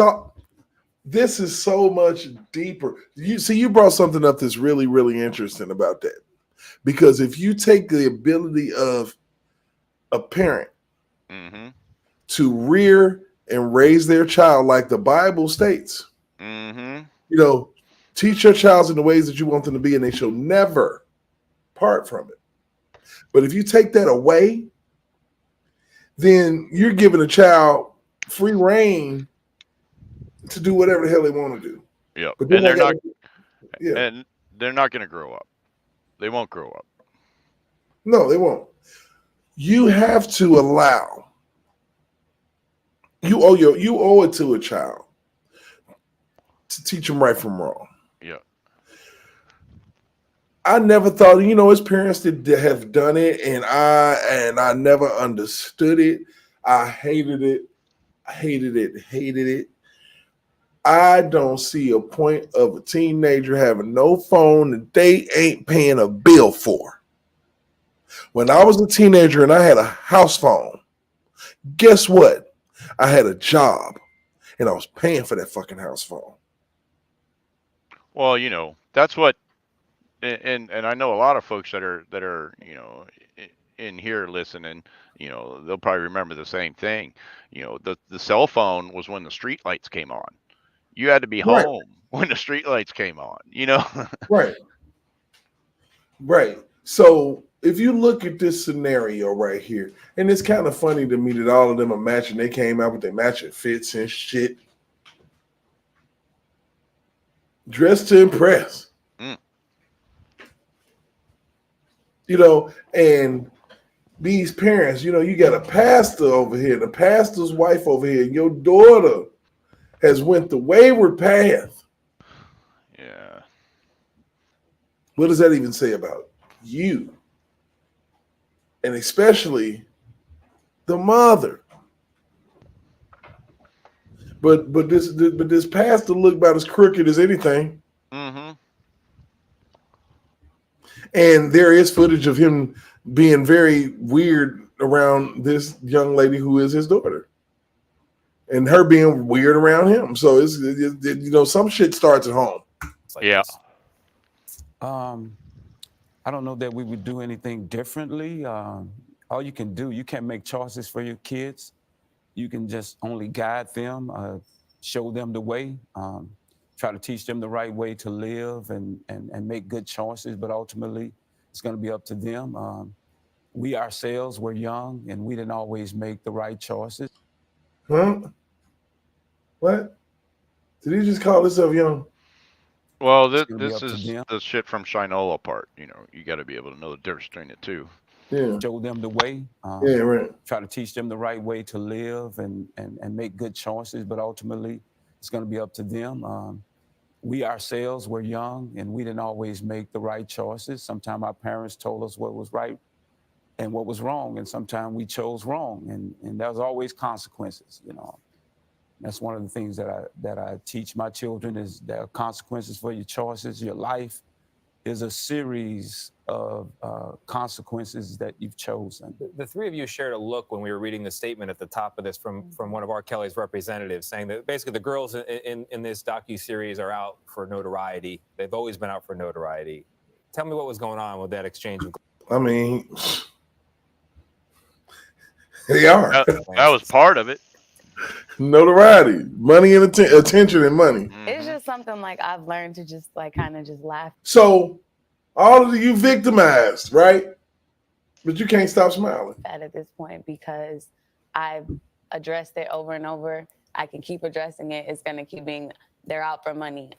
so much deeper. You brought something up that's really, really interesting about that. Because if you take the ability of a parent to rear and raise their child like the Bible states, teach your child in the ways that you want them to be, and they shall never part from it. But if you take that away, then you're giving a child free reign to do whatever the hell they want to do. Yeah, but and they're not going to grow up. They won't grow up. No, they won't. You have to allow. You owe it to a child to teach them right from wrong. Yeah. I never thought, his parents did have done it, and I never understood it. I hated it. I don't see a point of a teenager having no phone that they ain't paying a bill for. When I was a teenager and I had a house phone, guess what? I had a job, and I was paying for that fucking house phone. Well, that's what, and I know a lot of folks that are in here listening. They'll probably remember the same thing. The cell phone was when the street lights came on. You had to be home when the street lights came on. Right. Right. So if you look at this scenario right here, and it's kind of funny to me that all of them are matching. They came out with their matching fits and shit. Dressed to impress. Mm. You know, and these parents, you know, you got a pastor over here, the pastor's wife over here, and your daughter has went the wayward path. Yeah. What does that even say about you? And especially the mother. But this pastor looked about as crooked as anything. Mm-hmm. And there is footage of him being very weird around this young lady who is his daughter, and her being weird around him. So it's you know, some shit starts at home. Like Yeah. I don't know that we would do anything differently. All you can do, you can't make choices for your kids. You can just only guide them, show them the way, try to teach them the right way to live and make good choices. But ultimately, it's going to be up to them. We ourselves were young and we didn't always make the right choices. Huh? What? Did he just call himself young? Well, It's gonna be this up to is them. the shit from Shinola part. You know, you got to be able to know the difference between the two. Yeah. Show them the way. Yeah, right. Try to teach them the right way to live and make good choices. But ultimately, it's going to be up to them. We ourselves were young and we didn't always make the right choices. Sometimes our parents told us what was right and what was wrong, and sometimes we chose wrong, and there was always consequences. You know, that's one of the things that I teach my children is there are consequences for your choices. Your life is a series of consequences that you've chosen. The three of you shared a look when we were reading the statement at the top of this from one of R. Kelly's representatives, saying that basically the girls in this docuseries are out for notoriety. They've always been out for notoriety. Tell me what was going on with that exchange of. I mean, they are. That was part of it. Notoriety, money, and attention and money. It's just something like I've learned to just like kind of just laugh. So all of you victimized, right? But you can't stop smiling. At this point, because I've addressed it over and over. I can keep addressing it. It's gonna keep being they're out for money.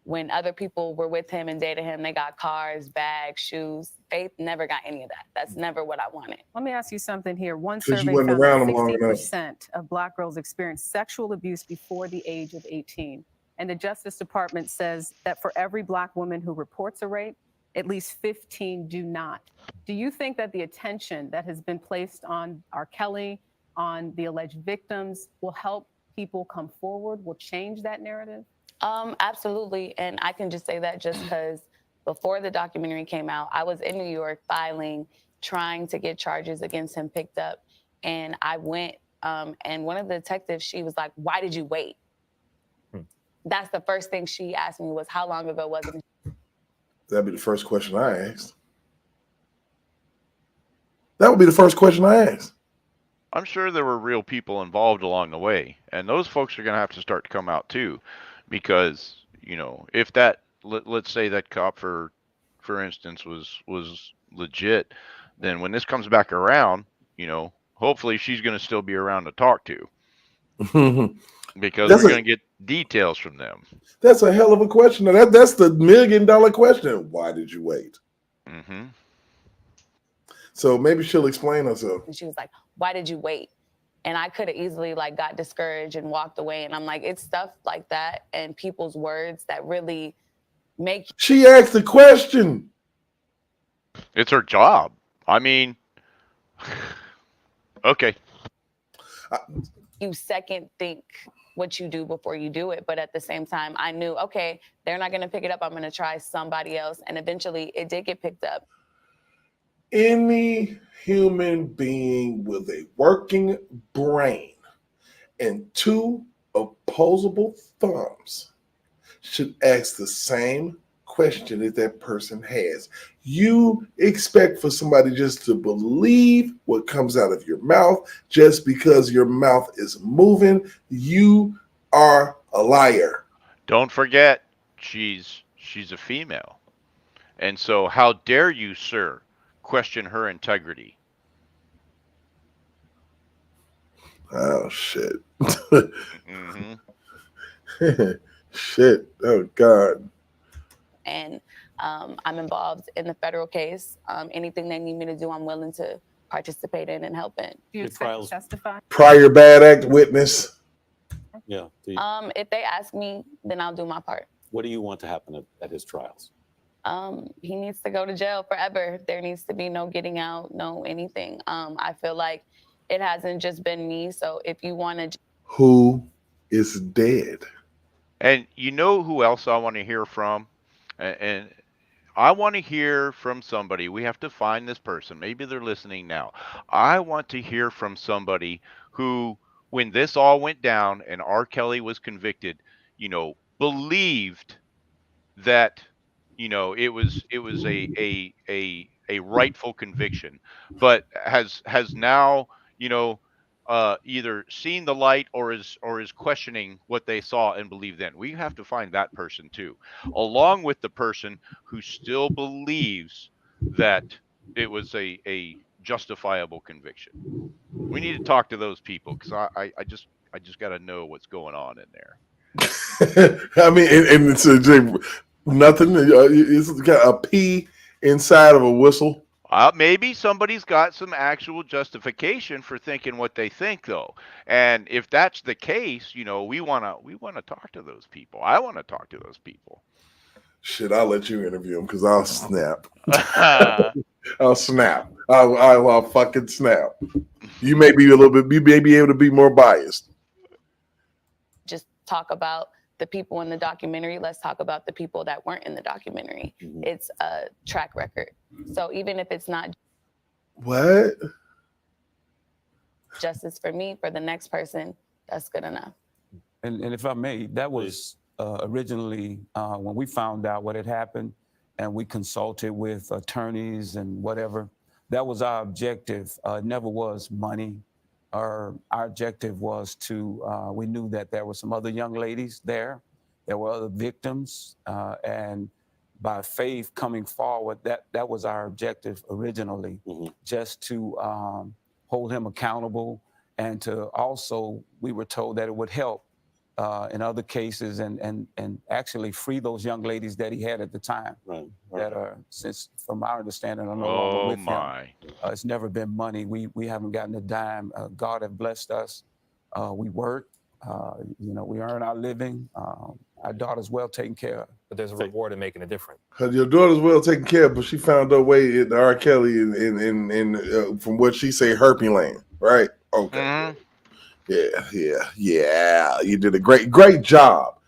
When other people were with him and dated him, they got cars, bags, shoes. Faith never got any of that. That's never what I wanted. Let me ask you something here. One 'Cause you survey wasn't found around that them long enough. 60% of Black girls experience sexual abuse before the age of 18. And the Justice Department says that for every Black woman who reports a rape, at least 15 do not. Do you think that the attention that has been placed on R. Kelly, on the alleged victims, will help people come forward, will change that narrative? Absolutely. And I can just say that just because before the documentary came out, I was in New York filing, trying to get charges against him picked up. And I went, and one of the detectives, she was like, "Why did you wait?" That's the first thing she asked me was, "How long ago was it?" That'd be the first question I asked. That would be the first question I asked. I'm sure there were real people involved along the way, and those folks are going to have to start to come out too, because you know if that let's say that cop for instance was legit, then when this comes back around, you know, hopefully she's going to still be around to talk to, because we're going to get details from them. That's a hell of a question. That's the $1 million question. Why did you wait? Mm-hmm. So maybe she'll explain herself. And she was like, "Why did you wait?" And I could have easily like got discouraged and walked away. And I'm like, it's stuff like that and people's words that really make. She asked the question. It's her job. I mean, okay. You second think what you do before you do it. But at the same time, I knew, okay, they're not going to pick it up. I'm going to try somebody else. And eventually it did get picked up. Any human being with a working brain and two opposable thumbs should ask the same question that that person has. You expect for somebody just to believe what comes out of your mouth just because your mouth is moving. You are a liar. Don't forget, she's a female. And so, how dare you, sir, question her integrity? Oh shit. Mm-hmm. Shit. Oh God. And I'm involved in the federal case. Anything they need me to do, I'm willing to participate in and help in. Do you expect to testify? Prior bad act witness. Yeah. If they ask me, then I'll do my part. What do you want to happen at his trials? He needs to go to jail forever. There needs to be no getting out, no anything. I feel like it hasn't just been me. So if you want to, Who is dead? And you know who else I want to hear from? And I want to hear from somebody. We have to find this person. Maybe they're listening now. I want to hear from somebody who, when this all went down and R. Kelly was convicted, believed that, it was a rightful conviction, but has now, either seen the light or is questioning what they saw and believed then. We have to find that person too, along with the person who still believes that it was a justifiable conviction. We need to talk to those people, because I just got to know what's going on in there. I mean, and it's nothing. It's got a P inside of a whistle. Maybe somebody's got some actual justification for thinking what they think, though. And if that's the case, we wanna talk to those people. I want to talk to those people. Shit, I'll let you interview him because I'll snap. I'll snap. I'll fucking snap. You may be able to be more biased. just talk about the people in the documentary. Let's talk about the people that weren't in the documentary. Mm-hmm. It's a track record. So even if it's not What? justice for me, for the next person, that's good enough. And if I may, that was originally when we found out what had happened and we consulted with attorneys and whatever, that was our objective. It never was money. Our objective was to, we knew that there were some other young ladies there. There were other victims. And by faith coming forward, that was our objective originally, just to hold him accountable, and to also, we were told that it would help in other cases and actually free those young ladies that he had at the time, that are, since from our understanding, are no longer with him. It's never been money. We haven't gotten a dime. God have blessed us. We work, we earn our living. Our daughter's well taken care of. But there's a reward in making a difference. Your daughter's well taken care of, but she found her way in R. Kelly in from what she say, Herpy Land, right? Okay. Mm-hmm. Yeah. You did a great job.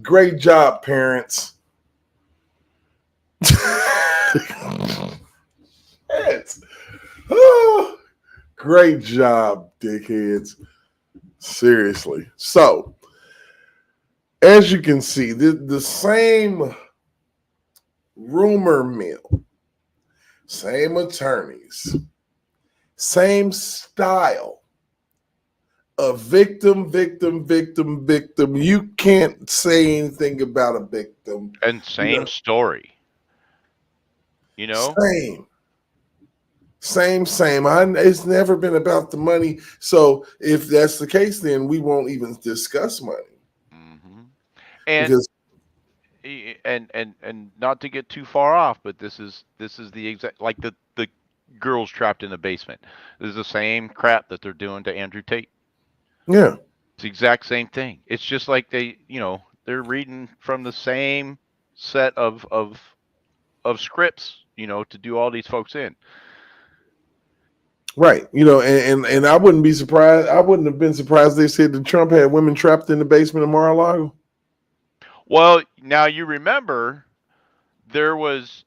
Great job, parents. Oh, great job, dickheads. Seriously. So, as you can see, the same rumor mill, same attorneys, same style of victim. You can't say anything about a victim. And same story. Same. It's never been about the money. So if that's the case, then we won't even discuss money. And and not to get too far off, but this is the exact, like the girls trapped in the basement. This is the same crap that they're doing to Andrew Tate. Yeah. It's the exact same thing. It's just like they're reading from the same set of scripts, to do all these folks in. Right. And I wouldn't be surprised. I wouldn't have been surprised they said that Trump had women trapped in the basement of Mar-a-Lago. Well, now you remember there was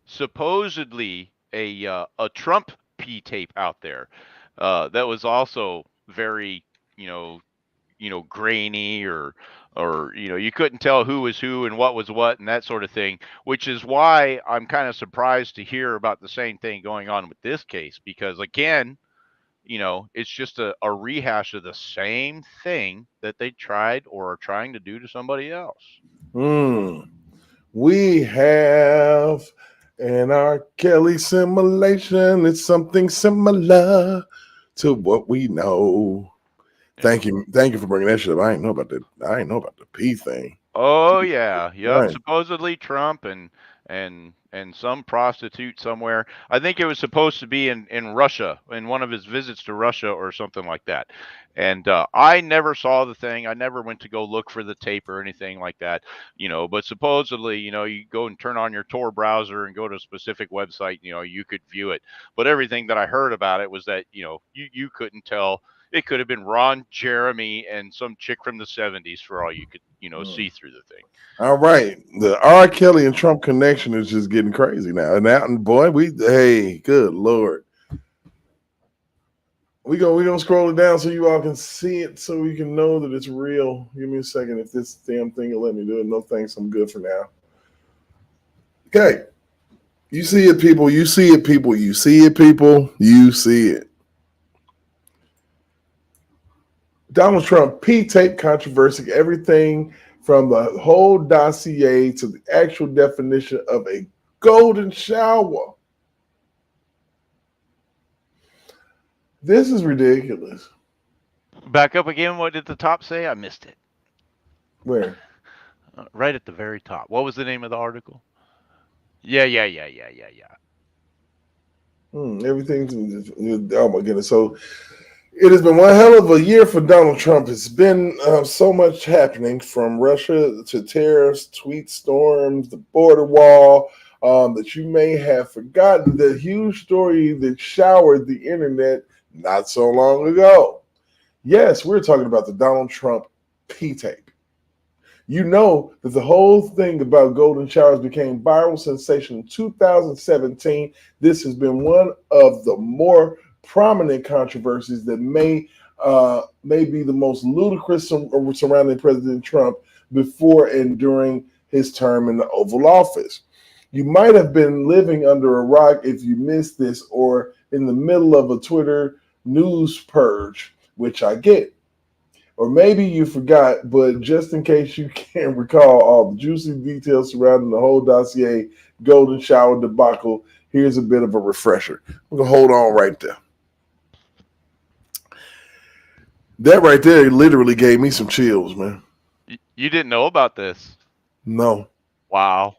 supposedly a Trump P tape out there that was also very grainy, or you couldn't tell who was who and what was what and that sort of thing, which is why I'm kind of surprised to hear about the same thing going on with this case, because again, it's just a rehash of the same thing that they tried or are trying to do to somebody else. We have an R. Kelly simulation. It's something similar to what we know. Thank you for bringing that shit up. I ain't know about the P thing. Oh yeah, yep. Right. Supposedly Trump and some prostitute somewhere. I think it was supposed to be in Russia, in one of his visits to Russia or something like that. And I never saw the thing. I never went to go look for the tape or anything like that, But supposedly, you go and turn on your Tor browser and go to a specific website, you could view it. But everything that I heard about it was that you couldn't tell. It could have been Ron Jeremy and some chick from the 70s for all you could, see through the thing. All right. The R. Kelly and Trump connection is just getting crazy now. And boy, good Lord. We gonna scroll it down so you all can see it, so we can know that it's real. Give me a second if this damn thing will let me do it. No thanks, I'm good for now. Okay. You see it, people. You see it, people. You see it, people. You see it. Donald Trump P-tape controversy, everything from the whole dossier to the actual definition of a golden shower. This is ridiculous. Back up again. What did the top say? I missed it. Where? Right at the very top. What was the name of the article? Yeah. Everything. Oh my goodness. So it has been one hell of a year for Donald Trump. It's been so much happening, from Russia to tariffs, tweet storms, the border wall, that you may have forgotten the huge story that showered the internet not so long ago. Yes, we're talking about the Donald Trump P-tape. You know that the whole thing about golden showers became viral sensation in 2017. This has been one of the more prominent controversies that may be the most ludicrous surrounding President Trump before and during his term in the Oval Office. You might have been living under a rock if you missed this, or in the middle of a Twitter news purge, which I get. Or maybe you forgot, but just in case you can't recall all the juicy details surrounding the whole dossier golden shower debacle, here's a bit of a refresher. I'm going to hold on right there. That right there literally gave me some chills, man. You didn't know about this? No. Wow.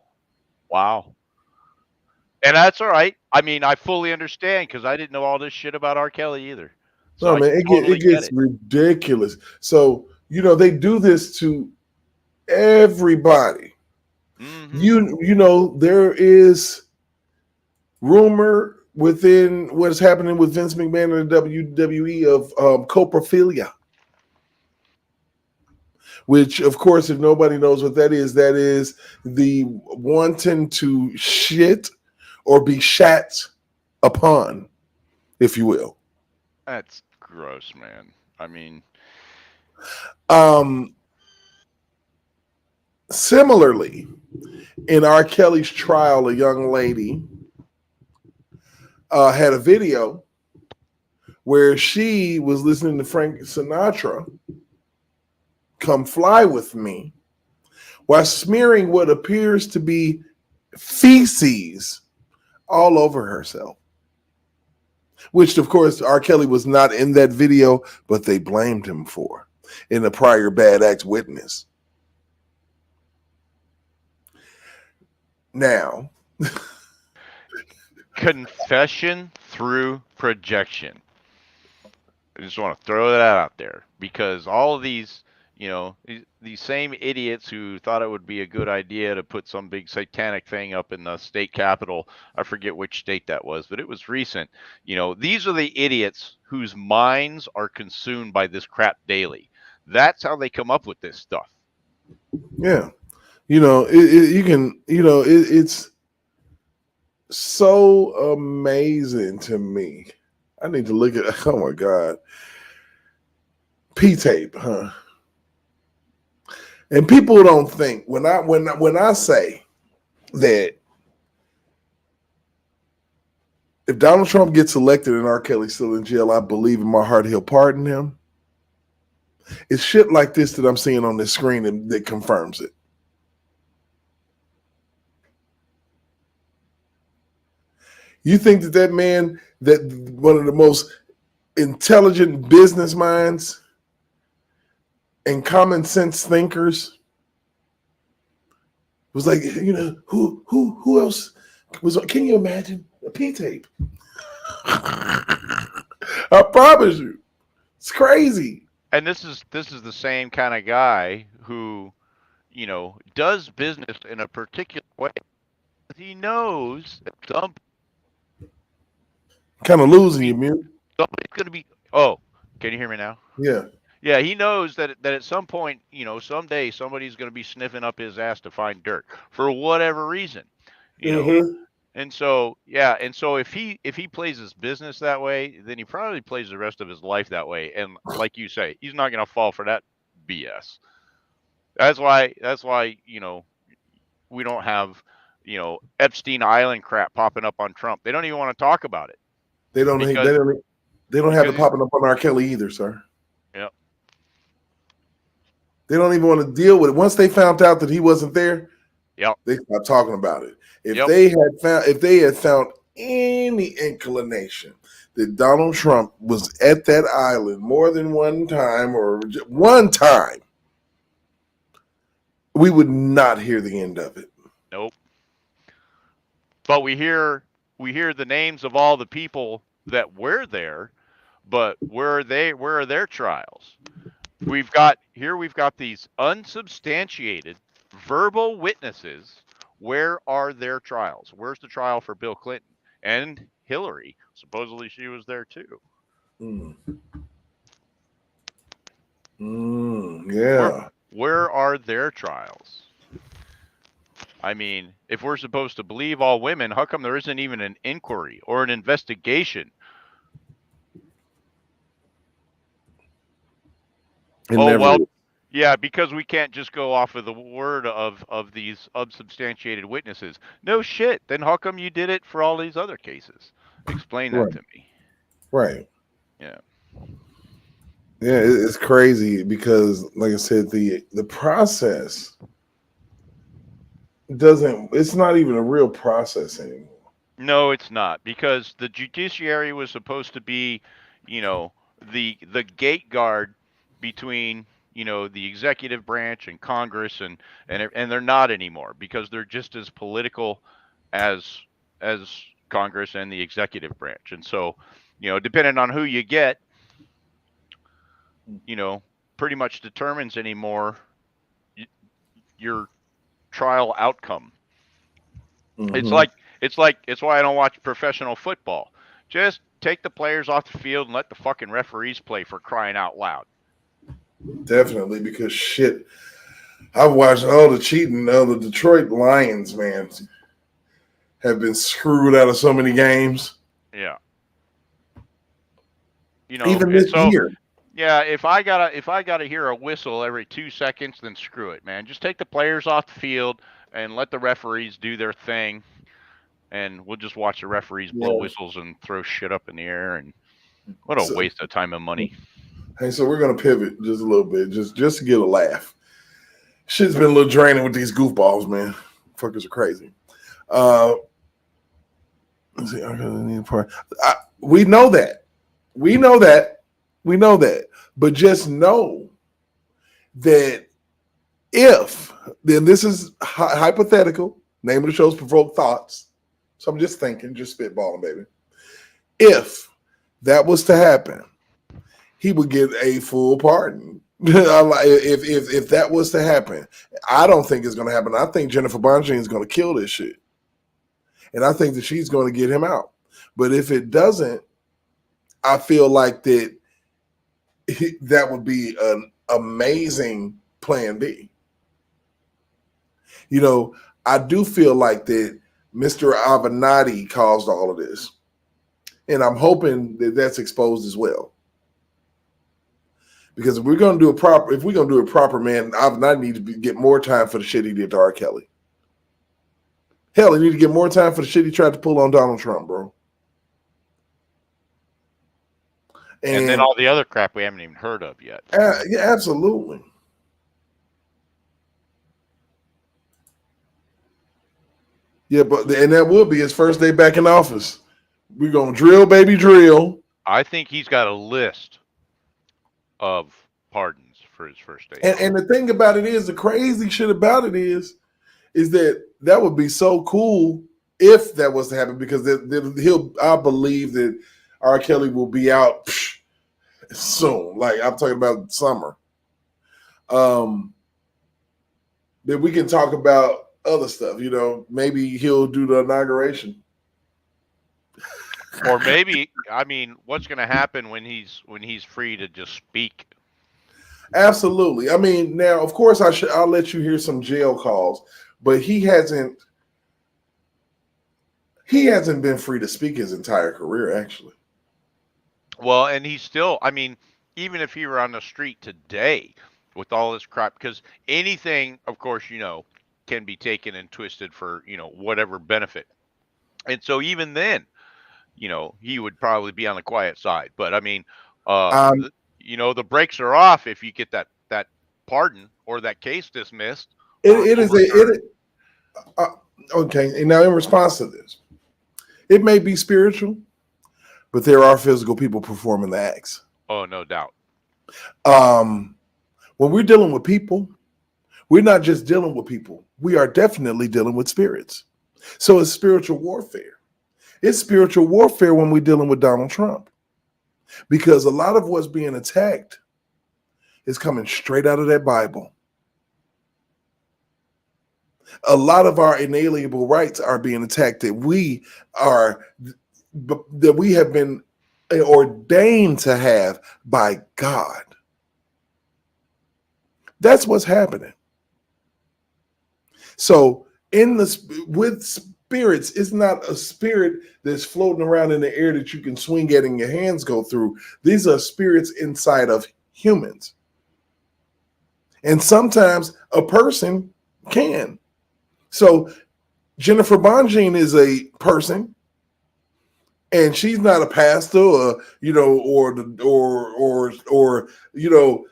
And that's all right. I mean, I fully understand, because I didn't know all this shit about R. Kelly either. So no, man, it gets ridiculous. So, they do this to everybody. Mm-hmm. There is rumor within what is happening with Vince McMahon and the WWE of coprophilia, which, of course, if nobody knows what that is the wanting to shit or be shat upon, if you will. That's gross, man. I mean, similarly, in R. Kelly's trial, a young lady had a video where she was listening to Frank Sinatra, "Come Fly With Me," while smearing what appears to be feces all over herself. Which, of course, R. Kelly was not in that video, but they blamed him for in a prior bad act witness. Now, confession through projection. I just want to throw that out there, because all of these, these same idiots who thought it would be a good idea to put some big satanic thing up in the state capitol. I forget which state that was, but it was recent. These are the idiots whose minds are consumed by this crap daily. That's how they come up with this stuff. Yeah. It's so amazing to me. I need to look at, oh my God. P-tape, huh? And people don't think, when I say that if Donald Trump gets elected and R. Kelly's still in jail, I believe in my heart he'll pardon him. It's shit like this that I'm seeing on this screen that confirms it. You think that man, that one of the most intelligent business minds and common sense thinkers was like, who else was? Can you imagine a P-tape? I promise you, it's crazy. And this is the same kind of guy who, does business in a particular way. He knows that Kind of losing you, man. somebody's going to be. Oh, can you hear me now? Yeah. Yeah, he knows that at some point, someday somebody's going to be sniffing up his ass to find dirt for whatever reason, And so, if he plays his business that way, then he probably plays the rest of his life that way. And like you say, he's not going to fall for that BS. That's why we don't have Epstein Island crap popping up on Trump. They don't even want to talk about it. They don't have it popping up on R. Kelly either, sir. Yep. They don't even want to deal with it. Once they found out that he wasn't there, yep, they stopped talking about it. If they had found any inclination that Donald Trump was at that island more than one time or one time, we would not hear the end of it. Nope. But we hear the names of all the people that were there, but where are their trials? We've got these unsubstantiated verbal witnesses. Where are their trials? Where's the trial for Bill Clinton and Hillary? Supposedly she was there too. Yeah. Where are their trials? I mean, if we're supposed to believe all women, how come there isn't even an inquiry or an investigation? Yeah, because we can't just go off of the word of these unsubstantiated witnesses. No shit. Then how come you did it for all these other cases? Explain that to me. Right. Yeah. Yeah, it's crazy because, like I said, the process it's not even a real process anymore. No, it's not, because the judiciary was supposed to be, the gate guard between, the executive branch and Congress, and they're not anymore, because they're just as political as Congress and the executive branch. And so, depending on who you get, pretty much determines anymore your trial outcome. It's why I don't watch professional football. Just take the players off the field and let the fucking referees play, for crying out loud. Definitely, because shit, I've watched all the cheating. The Detroit Lions, man, have been screwed out of so many games. Yeah. Even this year. Yeah, if I gotta hear a whistle every 2 seconds, then screw it, man. Just take the players off the field and let the referees do their thing, and we'll just watch the referees blow whistles and throw shit up in the air. And what a waste of time and money. Hey, so we're gonna pivot just a little bit, just to get a laugh. Shit's been a little draining with these goofballs, man. Fuckers are crazy. Let's see. We know that. We know that. But just know that then this is hypothetical. Name of the show is Provoked Thoughts. So I'm just thinking, just spitballing, baby. If that was to happen, he would get a full pardon. If that was to happen, I don't think it's going to happen. I think Jennifer Bonjean is going to kill this shit. And I think that she's going to get him out. But if it doesn't, I feel like that would be an amazing plan B. I do feel like that Mr. Avenatti caused all of this. And I'm hoping that that's exposed as well. Because if we're going to do it proper, man, Avenatti needs to get more time for the shit he did to R. Kelly. Hell, he need to get more time for the shit he tried to pull on Donald Trump, bro. And then all the other crap we haven't even heard of yet. Yeah, absolutely. Yeah, and that will be his first day back in office. We're gonna drill, baby, drill. I think he's got a list of pardons for his first date. And the thing about it is, the crazy shit about it is that would be so cool if that was to happen, because I believe that R. Kelly will be out soon. Like, I'm talking about summer. Then we can talk about other stuff. You know, maybe he'll do the inauguration. Or maybe, I mean, what's going to happen when he's free to just speak? Absolutely. I mean, now of course I'll let you hear some jail calls, but he hasn't been free to speak his entire career, actually. Well, and he's still, I mean, even if he were on the street today with all this crap, because anything, of course, you know, can be taken and twisted for, you know, whatever benefit. And so even then, you know, he would probably be on the quiet side. But I mean, you know, the brakes are off if you get that pardon or that case dismissed. Okay. And now in response to this, it may be spiritual, but there are physical people performing the acts. Oh, no doubt. When we're dealing with people, we're not just dealing with people. We are definitely dealing with spirits. So it's spiritual warfare. It's spiritual warfare when we're dealing with Donald Trump, because a lot of what's being attacked is coming straight out of that Bible. A lot of our inalienable rights are being attacked that we have been ordained to have by God. That's what's happening. So with spirits, it's not a spirit that's floating around in the air that you can swing at and your hands go through. These are spirits inside of humans. And sometimes a person can. So Jennifer Bonjean is a person, and she's not a pastor, or you know,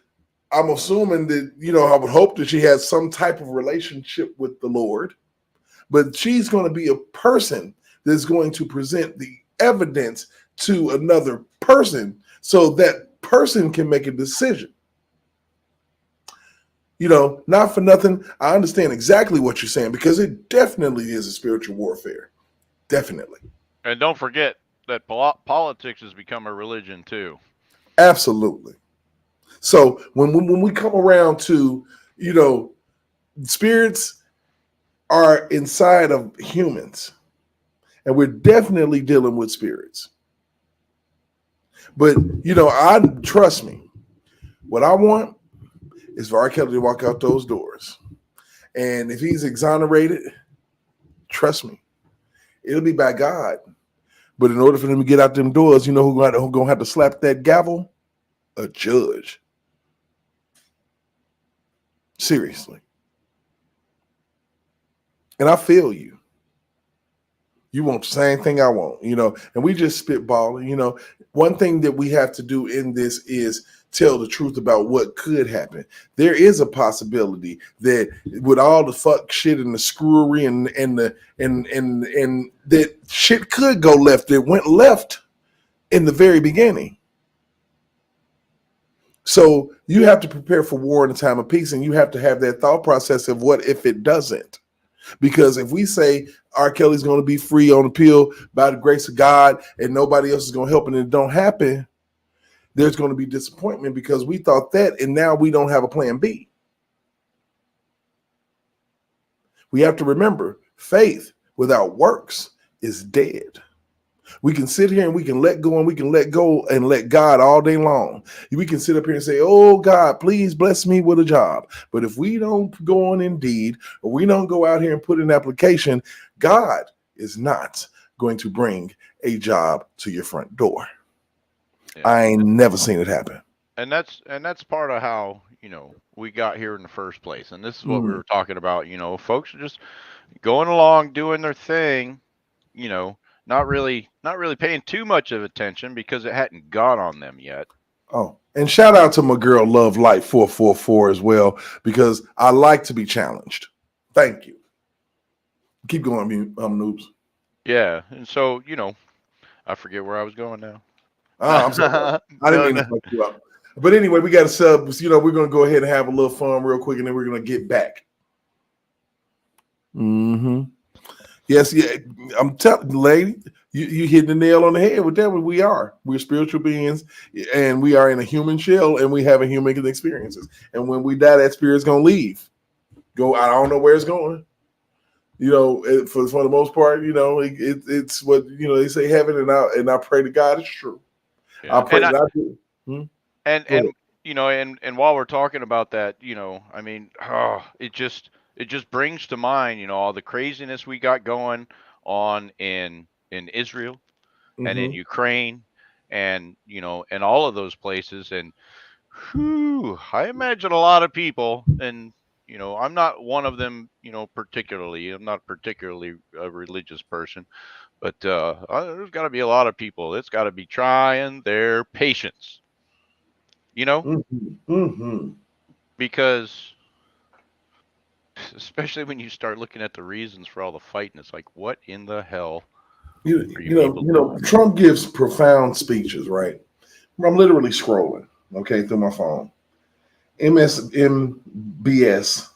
I'm assuming that, you know, I would hope that she has some type of relationship with the Lord, but she's going to be a person that's going to present the evidence to another person so that person can make a decision. You know, not for nothing, I understand exactly what you're saying, because it definitely is a spiritual warfare. Definitely. And don't forget that politics has become a religion too. Absolutely. So when we come around to, you know, spirits are inside of humans, and we're definitely dealing with spirits. But, you know, trust me, what I want is for R. Kelly to walk out those doors. And if he's exonerated, trust me, it'll be by God. But in order for them to get out them doors, you know who's going to have to slap that gavel? A judge. Seriously. And I feel you. You want the same thing I want, you know, and we just spitballing, you know. One thing that we have to do in this is tell the truth about what could happen. There is a possibility that with all the fuck shit and the screwery and that shit could go left. It went left in the very beginning. So you have to prepare for war in a time of peace, and you have to have that thought process of what if it doesn't. Because if we say R. Kelly's going to be free on appeal by the grace of God and nobody else is going to help and it don't happen, there's going to be disappointment because we thought that, and now we don't have a plan B. We have to remember, faith without works is dead. We can sit here and we can let go and we can let go and let God all day long. We can sit up here and say, oh God, please bless me with a job. But if we don't go on Indeed, or we don't go out here and put an application, God is not going to bring a job to your front door. Yeah. I ain't never seen it happen. And that's part of how, you know, we got here in the first place. And this is what we were talking about. You know, folks are just going along, doing their thing, you know, not really paying too much of attention because it hadn't got on them yet. Oh, and shout out to my girl Love Light 444 as well, because I like to be challenged. Thank you. Keep going, noobs. Yeah, and so, you know, I forget where I was going now. Oh, I'm sorry. I didn't mean to No. fuck you up. But anyway, we got a sub. You know, we're going to go ahead and have a little fun real quick, and then we're going to get back. Mm-hmm. Yes, yeah. I'm telling you, lady, you hit the nail on the head with that. We are. We're spiritual beings, and we are in a human shell, and we have a human experiences. And when we die, that spirit's going to leave. I don't know where it's going. You know, for the most part, you know, it's what, you know, they say heaven, and I pray to God it's true. Yeah. I pray that I do. And you know, and while we're talking about that, you know, I mean, it just brings to mind, you know, all the craziness we got going on in Israel and in Ukraine, and you know, and all of those places. And I imagine a lot of people, and you know, I'm not one of them, you know, particularly. I'm not particularly a religious person, but there's got to be a lot of people that's got to be trying their patience. You know, because especially when you start looking at the reasons for all the fighting, it's like, what in the hell? You know, Trump gives profound speeches, right? I'm literally scrolling, okay, through my phone. MSNBS.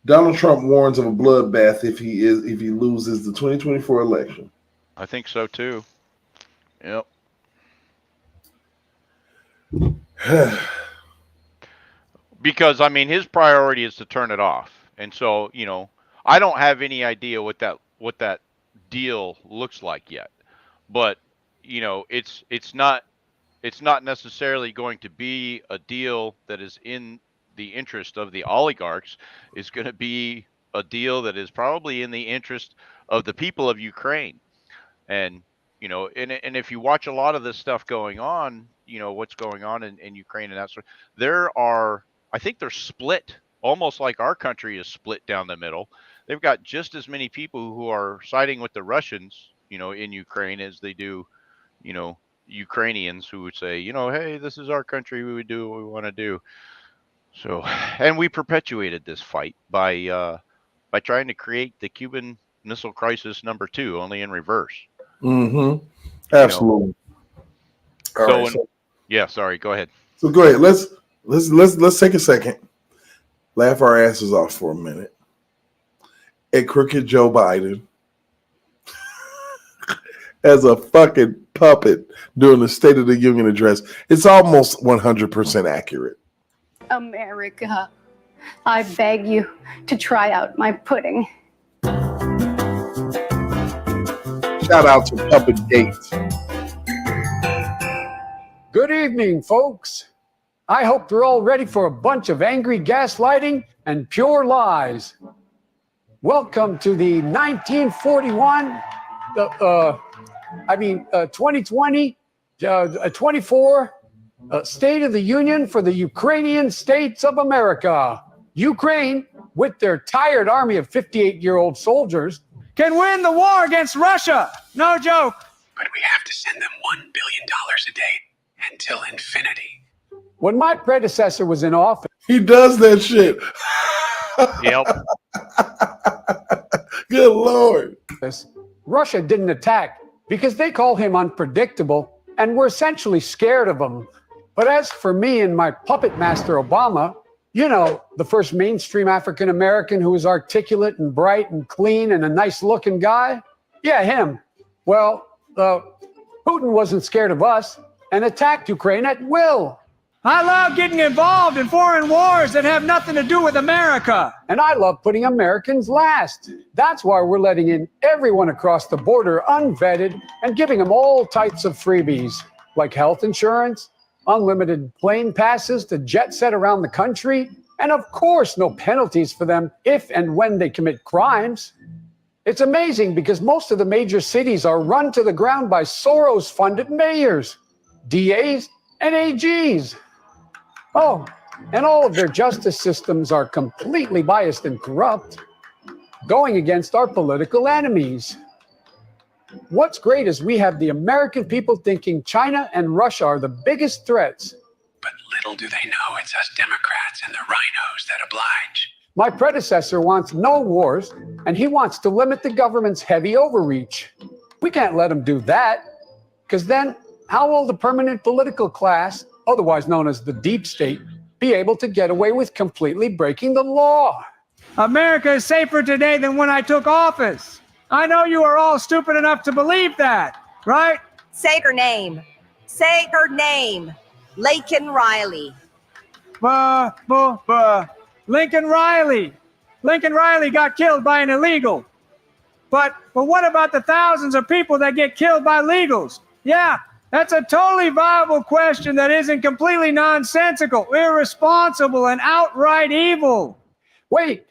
Donald Trump warns of a bloodbath if he loses the 2024 election. I think so too. Yep. Because I mean, his priority is to turn it off, and so you know, I don't have any idea what that deal looks like yet, but you know, it's not necessarily going to be a deal that is in the interest of the oligarchs. It's going to be a deal that is probably in the interest of the people of Ukraine. And you know, and if you watch a lot of this stuff going on, you know what's going on in Ukraine and that sort. I think they're split, almost like our country is split down the middle. They've got just as many people who are siding with the Russians, you know, in Ukraine as they do, you know, Ukrainians who would say, you know, hey, this is our country, we would do what we want to do. So, and we perpetuated this fight by trying to create the Cuban Missile Crisis #2, only in reverse. Absolutely. You know? Yeah, sorry, go ahead. So go ahead. Let's take a second. Laugh our asses off for a minute at crooked Joe Biden as a fucking puppet during the State of the Union address. It's almost 100% accurate. America, I beg you to try out my pudding. Shout out to Puppet Gates. Good evening, folks. I hope you're all ready for a bunch of angry gaslighting and pure lies. Welcome to the 2020, 24 State of the Union for the Ukrainian states of America. Ukraine, with their tired army of 58-year-old soldiers, can win the war against Russia. No joke. But we have to send them $1 billion a day until infinity. When my predecessor was in office, he does that shit. Yep. Good Lord. Russia didn't attack because they call him unpredictable and were essentially scared of him. But as for me and my puppet master Obama, you know, the first mainstream African American who was articulate and bright and clean and a nice looking guy, yeah, him. Well, Putin wasn't scared of us and attacked Ukraine at will. I love getting involved in foreign wars that have nothing to do with America. And I love putting Americans last. That's why we're letting in everyone across the border unvetted and giving them all types of freebies, like health insurance, unlimited plane passes to jet set around the country, and of course, no penalties for them if and when they commit crimes. It's amazing because most of the major cities are run to the ground by Soros-funded mayors, DAs, and AGs. Oh, and all of their justice systems are completely biased and corrupt, going against our political enemies. What's great is we have the American people thinking China and Russia are the biggest threats. But little do they know it's us Democrats and the rhinos that oblige. My predecessor wants no wars, and he wants to limit the government's heavy overreach. We can't let them do that, because then how will the permanent political class, otherwise known as the deep state, be able to get away with completely breaking the law? America is safer today than when I took office. I know you are all stupid enough to believe that, right? Say her name. Say her name. Laken Riley. Lincoln Riley. Lincoln Riley got killed by an illegal. But what about the thousands of people that get killed by legals? Yeah, that's a totally viable question that isn't completely nonsensical, irresponsible, and outright evil. Wait,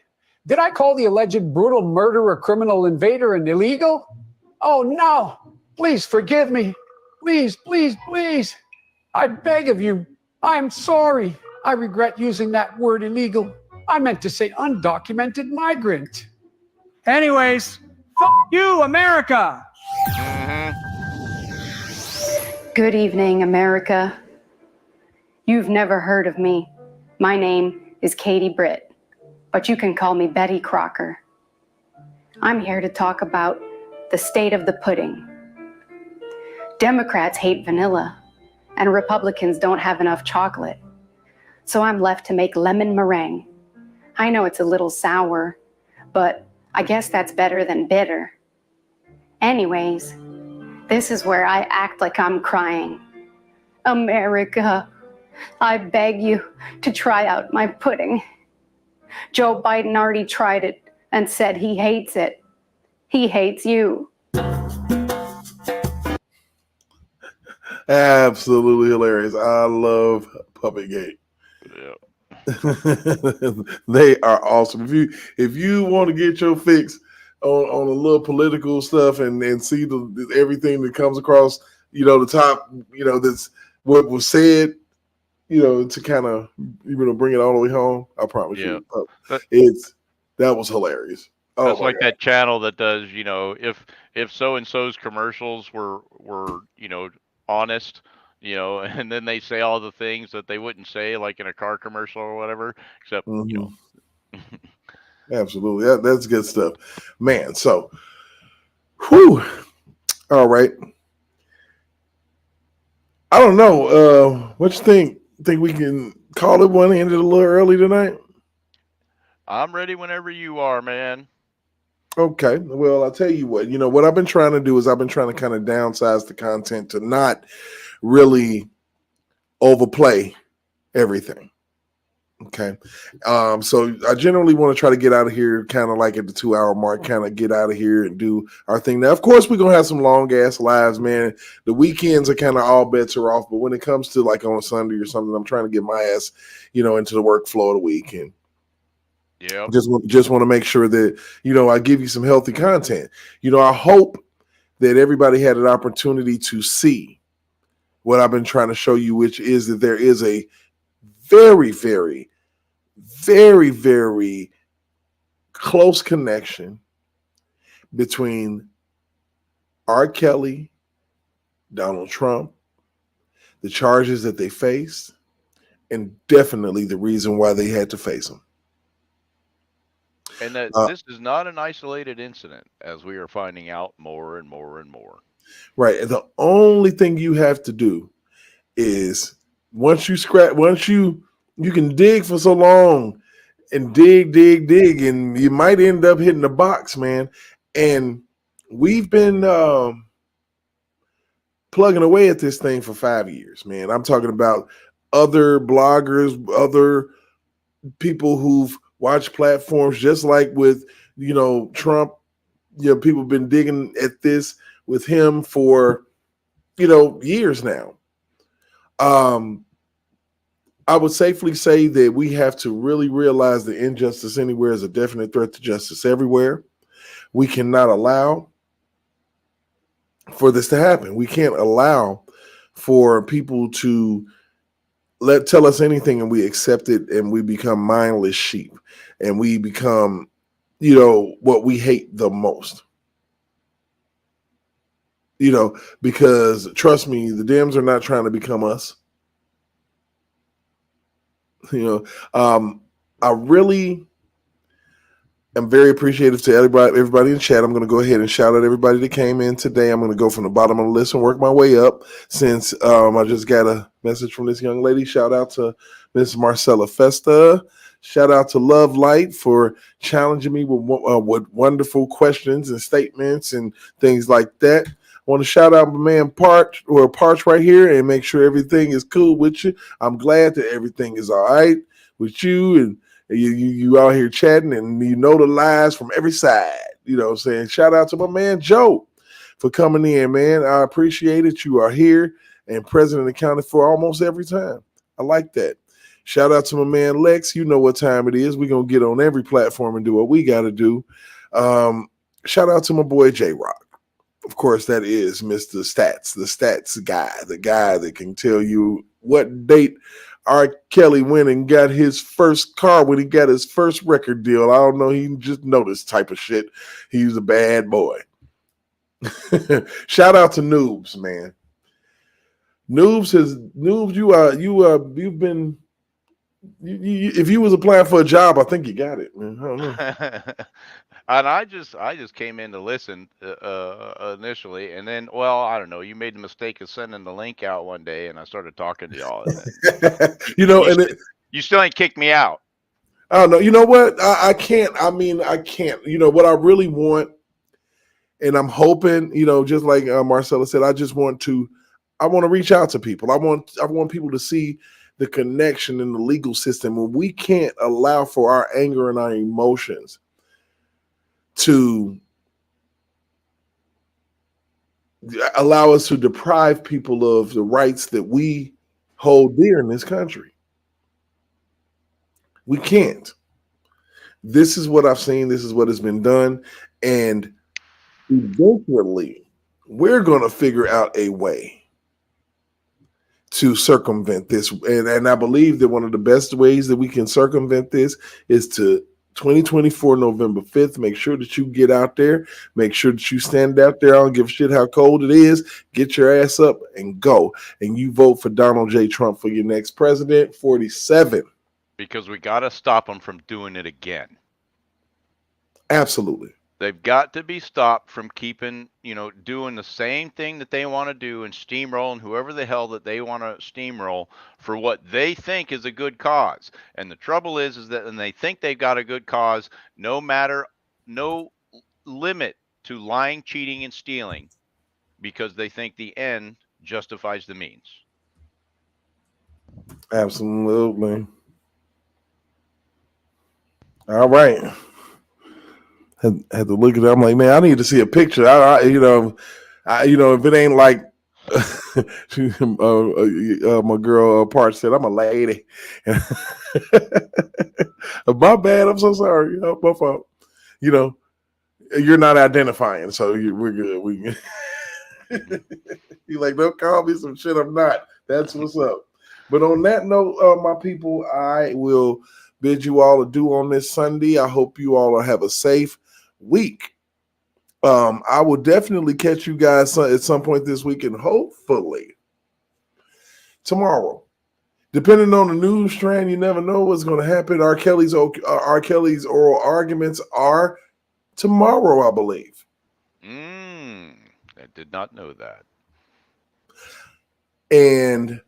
did I call the alleged brutal murderer, criminal invader an illegal? Oh no, please forgive me. Please, please, please. I beg of you, I'm sorry. I regret using that word illegal. I meant to say undocumented migrant. Anyways, you, America. Good evening, America. You've never heard of me. My name is Katie Britt, but you can call me Betty Crocker. I'm here to talk about the state of the pudding. Democrats hate vanilla, and Republicans don't have enough chocolate. So I'm left to make lemon meringue. I know it's a little sour, but I guess that's better than bitter. Anyways, this is where I act like I'm crying. America, I beg you to try out my pudding. Joe Biden already tried it and said he hates it. He hates you. Absolutely hilarious. I love Puppetgate. Yeah. They are awesome. If you want to get your fix on a little political stuff and see everything that comes across, the top, that's what was said, to kind of bring it all the way home. I promise you, that was hilarious. That's like that channel that does, if so and so's commercials were honest, and then they say all the things that they wouldn't say, like in a car commercial or whatever, except, Absolutely. That's good stuff, man. So, whew. All right. I don't know. What you think? Think we can call it one, ended a little early tonight? I'm ready whenever you are, man. Okay. Well, I'll tell you what. What I've been trying to do is I've been trying to kind of downsize the content to not really overplay everything. Okay. So I generally want to try to get out of here kind of like at the 2-hour mark, kind of get out of here and do our thing. Now, of course, we're going to have some long ass lives, man. The weekends are kind of all bets are off. But when it comes to like on a Sunday or something, I'm trying to get my ass, into the workflow of the week. And just want to make sure that, I give you some healthy content. I hope that everybody had an opportunity to see what I've been trying to show you, which is that there is a very, very, very, very close connection between R. Kelly, Donald Trump, the charges that they faced, and definitely the reason why they had to face them. And that this is not an isolated incident, as we are finding out more and more and more. Right. And the only thing you have to do is once you can dig for so long and dig, and you might end up hitting the box, man. And we've been plugging away at this thing for 5 years, man. I'm talking about other bloggers, other people who've watched platforms just like with, Trump. People have been digging at this with him for, years now. I would safely say that we have to really realize that injustice anywhere is a definite threat to justice everywhere. We cannot allow for this to happen. We can't allow for people to tell us anything and we accept it and we become mindless sheep and we become, what we hate the most. Because trust me, the Dems are not trying to become us. I really I'm very appreciative to everybody in chat. I'm going to go ahead and shout out everybody that came in today. I'm going to go from the bottom of the list and work my way up since I just got a message from this young lady. Shout out to Miss Marcella Festa. Shout out to Love Light for challenging me with wonderful questions and statements and things like that. I want to shout out my man Parch right here and make sure everything is cool with you. I'm glad that everything is all right with you, and you out here chatting, and you know the lies from every side. You know what I'm saying? Shout out to my man Joe for coming in, man. I appreciate it. You are here and present and accounted for almost every time. I like that. Shout out to my man Lex. You know what time it is. We're going to get on every platform and do what we got to do. Shout out to my boy J-Rock. Of course, that is Mr. Stats, the stats guy, the guy that can tell you what date R. Kelly went and got his first car when he got his first record deal. I don't know. He just know this type of shit. He's a bad boy. Shout out to Noobs, man. Noobs, you've been. If you was applying for a job, I think you got it, man. I don't know. And I just came in to listen initially, and then, well, I don't know. You made the mistake of sending the link out one day, and I started talking to y'all. You still ain't kicked me out. I don't know. You know what? I can't. I can't. You know what I really want, and I'm hoping. Just like Marcella said, I want to reach out to people. I want people to see the connection in the legal system, and we can't allow for our anger and our emotions to allow us to deprive people of the rights that we hold dear in this country. We can't. This is what I've seen. This is what has been done. And eventually, we're going to figure out a way to circumvent this. And I believe that one of the best ways that we can circumvent this is to 2024, November 5th. Make sure that you get out there. Make sure that you stand out there. I don't give a shit how cold it is. Get your ass up and go. And you vote for Donald J. Trump for your next president, 47. Because we got to stop them from doing it again. Absolutely. They've got to be stopped from keeping, doing the same thing that they want to do and steamrolling whoever the hell that they want to steamroll for what they think is a good cause. And the trouble is that when they think they've got a good cause, no limit to lying, cheating, and stealing, because they think the end justifies the means. Absolutely. All right. Had to look at it. I'm like, man, I need to see a picture. If it ain't like my girl Parch said, I'm a lady. My bad. I'm so sorry. My fault. You're not identifying, so we're good. We you're like, don't call me some shit I'm not. That's what's up. But on that note, my people, I will bid you all adieu on this Sunday. I hope you all have a safe week. I will definitely catch you guys at some point this week, and hopefully tomorrow. Depending on the news strand, you never know what's going to happen. R. Kelly's oral arguments are tomorrow, I believe. I did not know that. And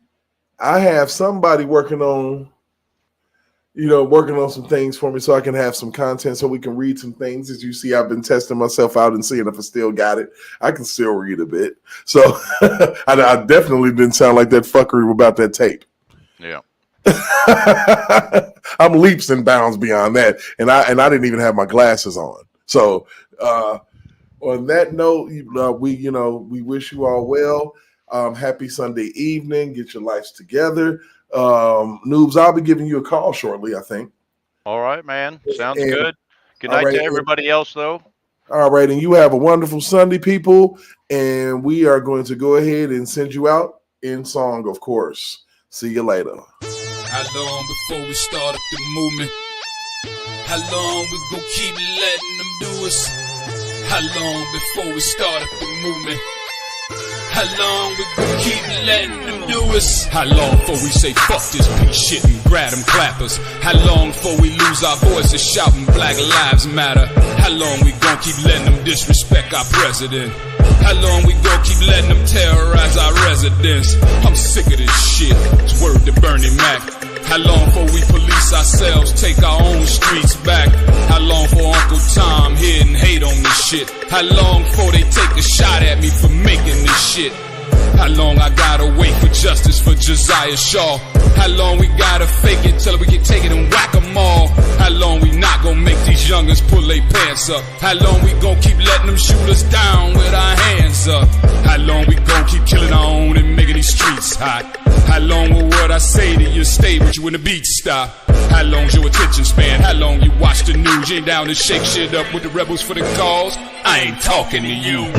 I have somebody working on some things for me so I can have some content so we can read some things. As you see, I've been testing myself out and seeing if I still got it. I can still read a bit. So I definitely didn't sound like that fuckery about that tape. Yeah. I'm leaps and bounds beyond that. And I didn't even have my glasses on. So on that note, we wish you all well. Happy Sunday evening. Get your lives together. Noobs, I'll be giving you a call shortly, I think. All right, man. Sounds good. Good night to everybody else, though. All right, and you have a wonderful Sunday, people. And we are going to go ahead and send you out in song, of course. See you later. How long before we start up the movement? How long we gon' keep letting them do us? How long before we start up the movement? How long we gon' keep letting them do us? How long before we say fuck this piece shit and grab them clappers? How long before we lose our voices shouting Black Lives Matter? How long we gon' keep letting them disrespect our president? How long we gon' keep letting them terrorize our residents? I'm sick of this shit. It's word to Bernie Mac. How long before we police ourselves, take our own streets back? How long for Uncle Tom here and hate on this shit? How long before they take a shot at me for making this shit? How long I gotta wait for justice for Josiah Shaw? How long we gotta fake it till we can take it and whack 'em all? How long we not gonna make these youngins pull their pants up? How long we gonna keep letting them shoot us down with our hands up? How long we gonna keep killing our own and making these streets hot? How long will what I say to you stay with you when the beat stop? How long's your attention span? How long you watch the news? You ain't down to shake shit up with the rebels for the cause? I ain't talking to you.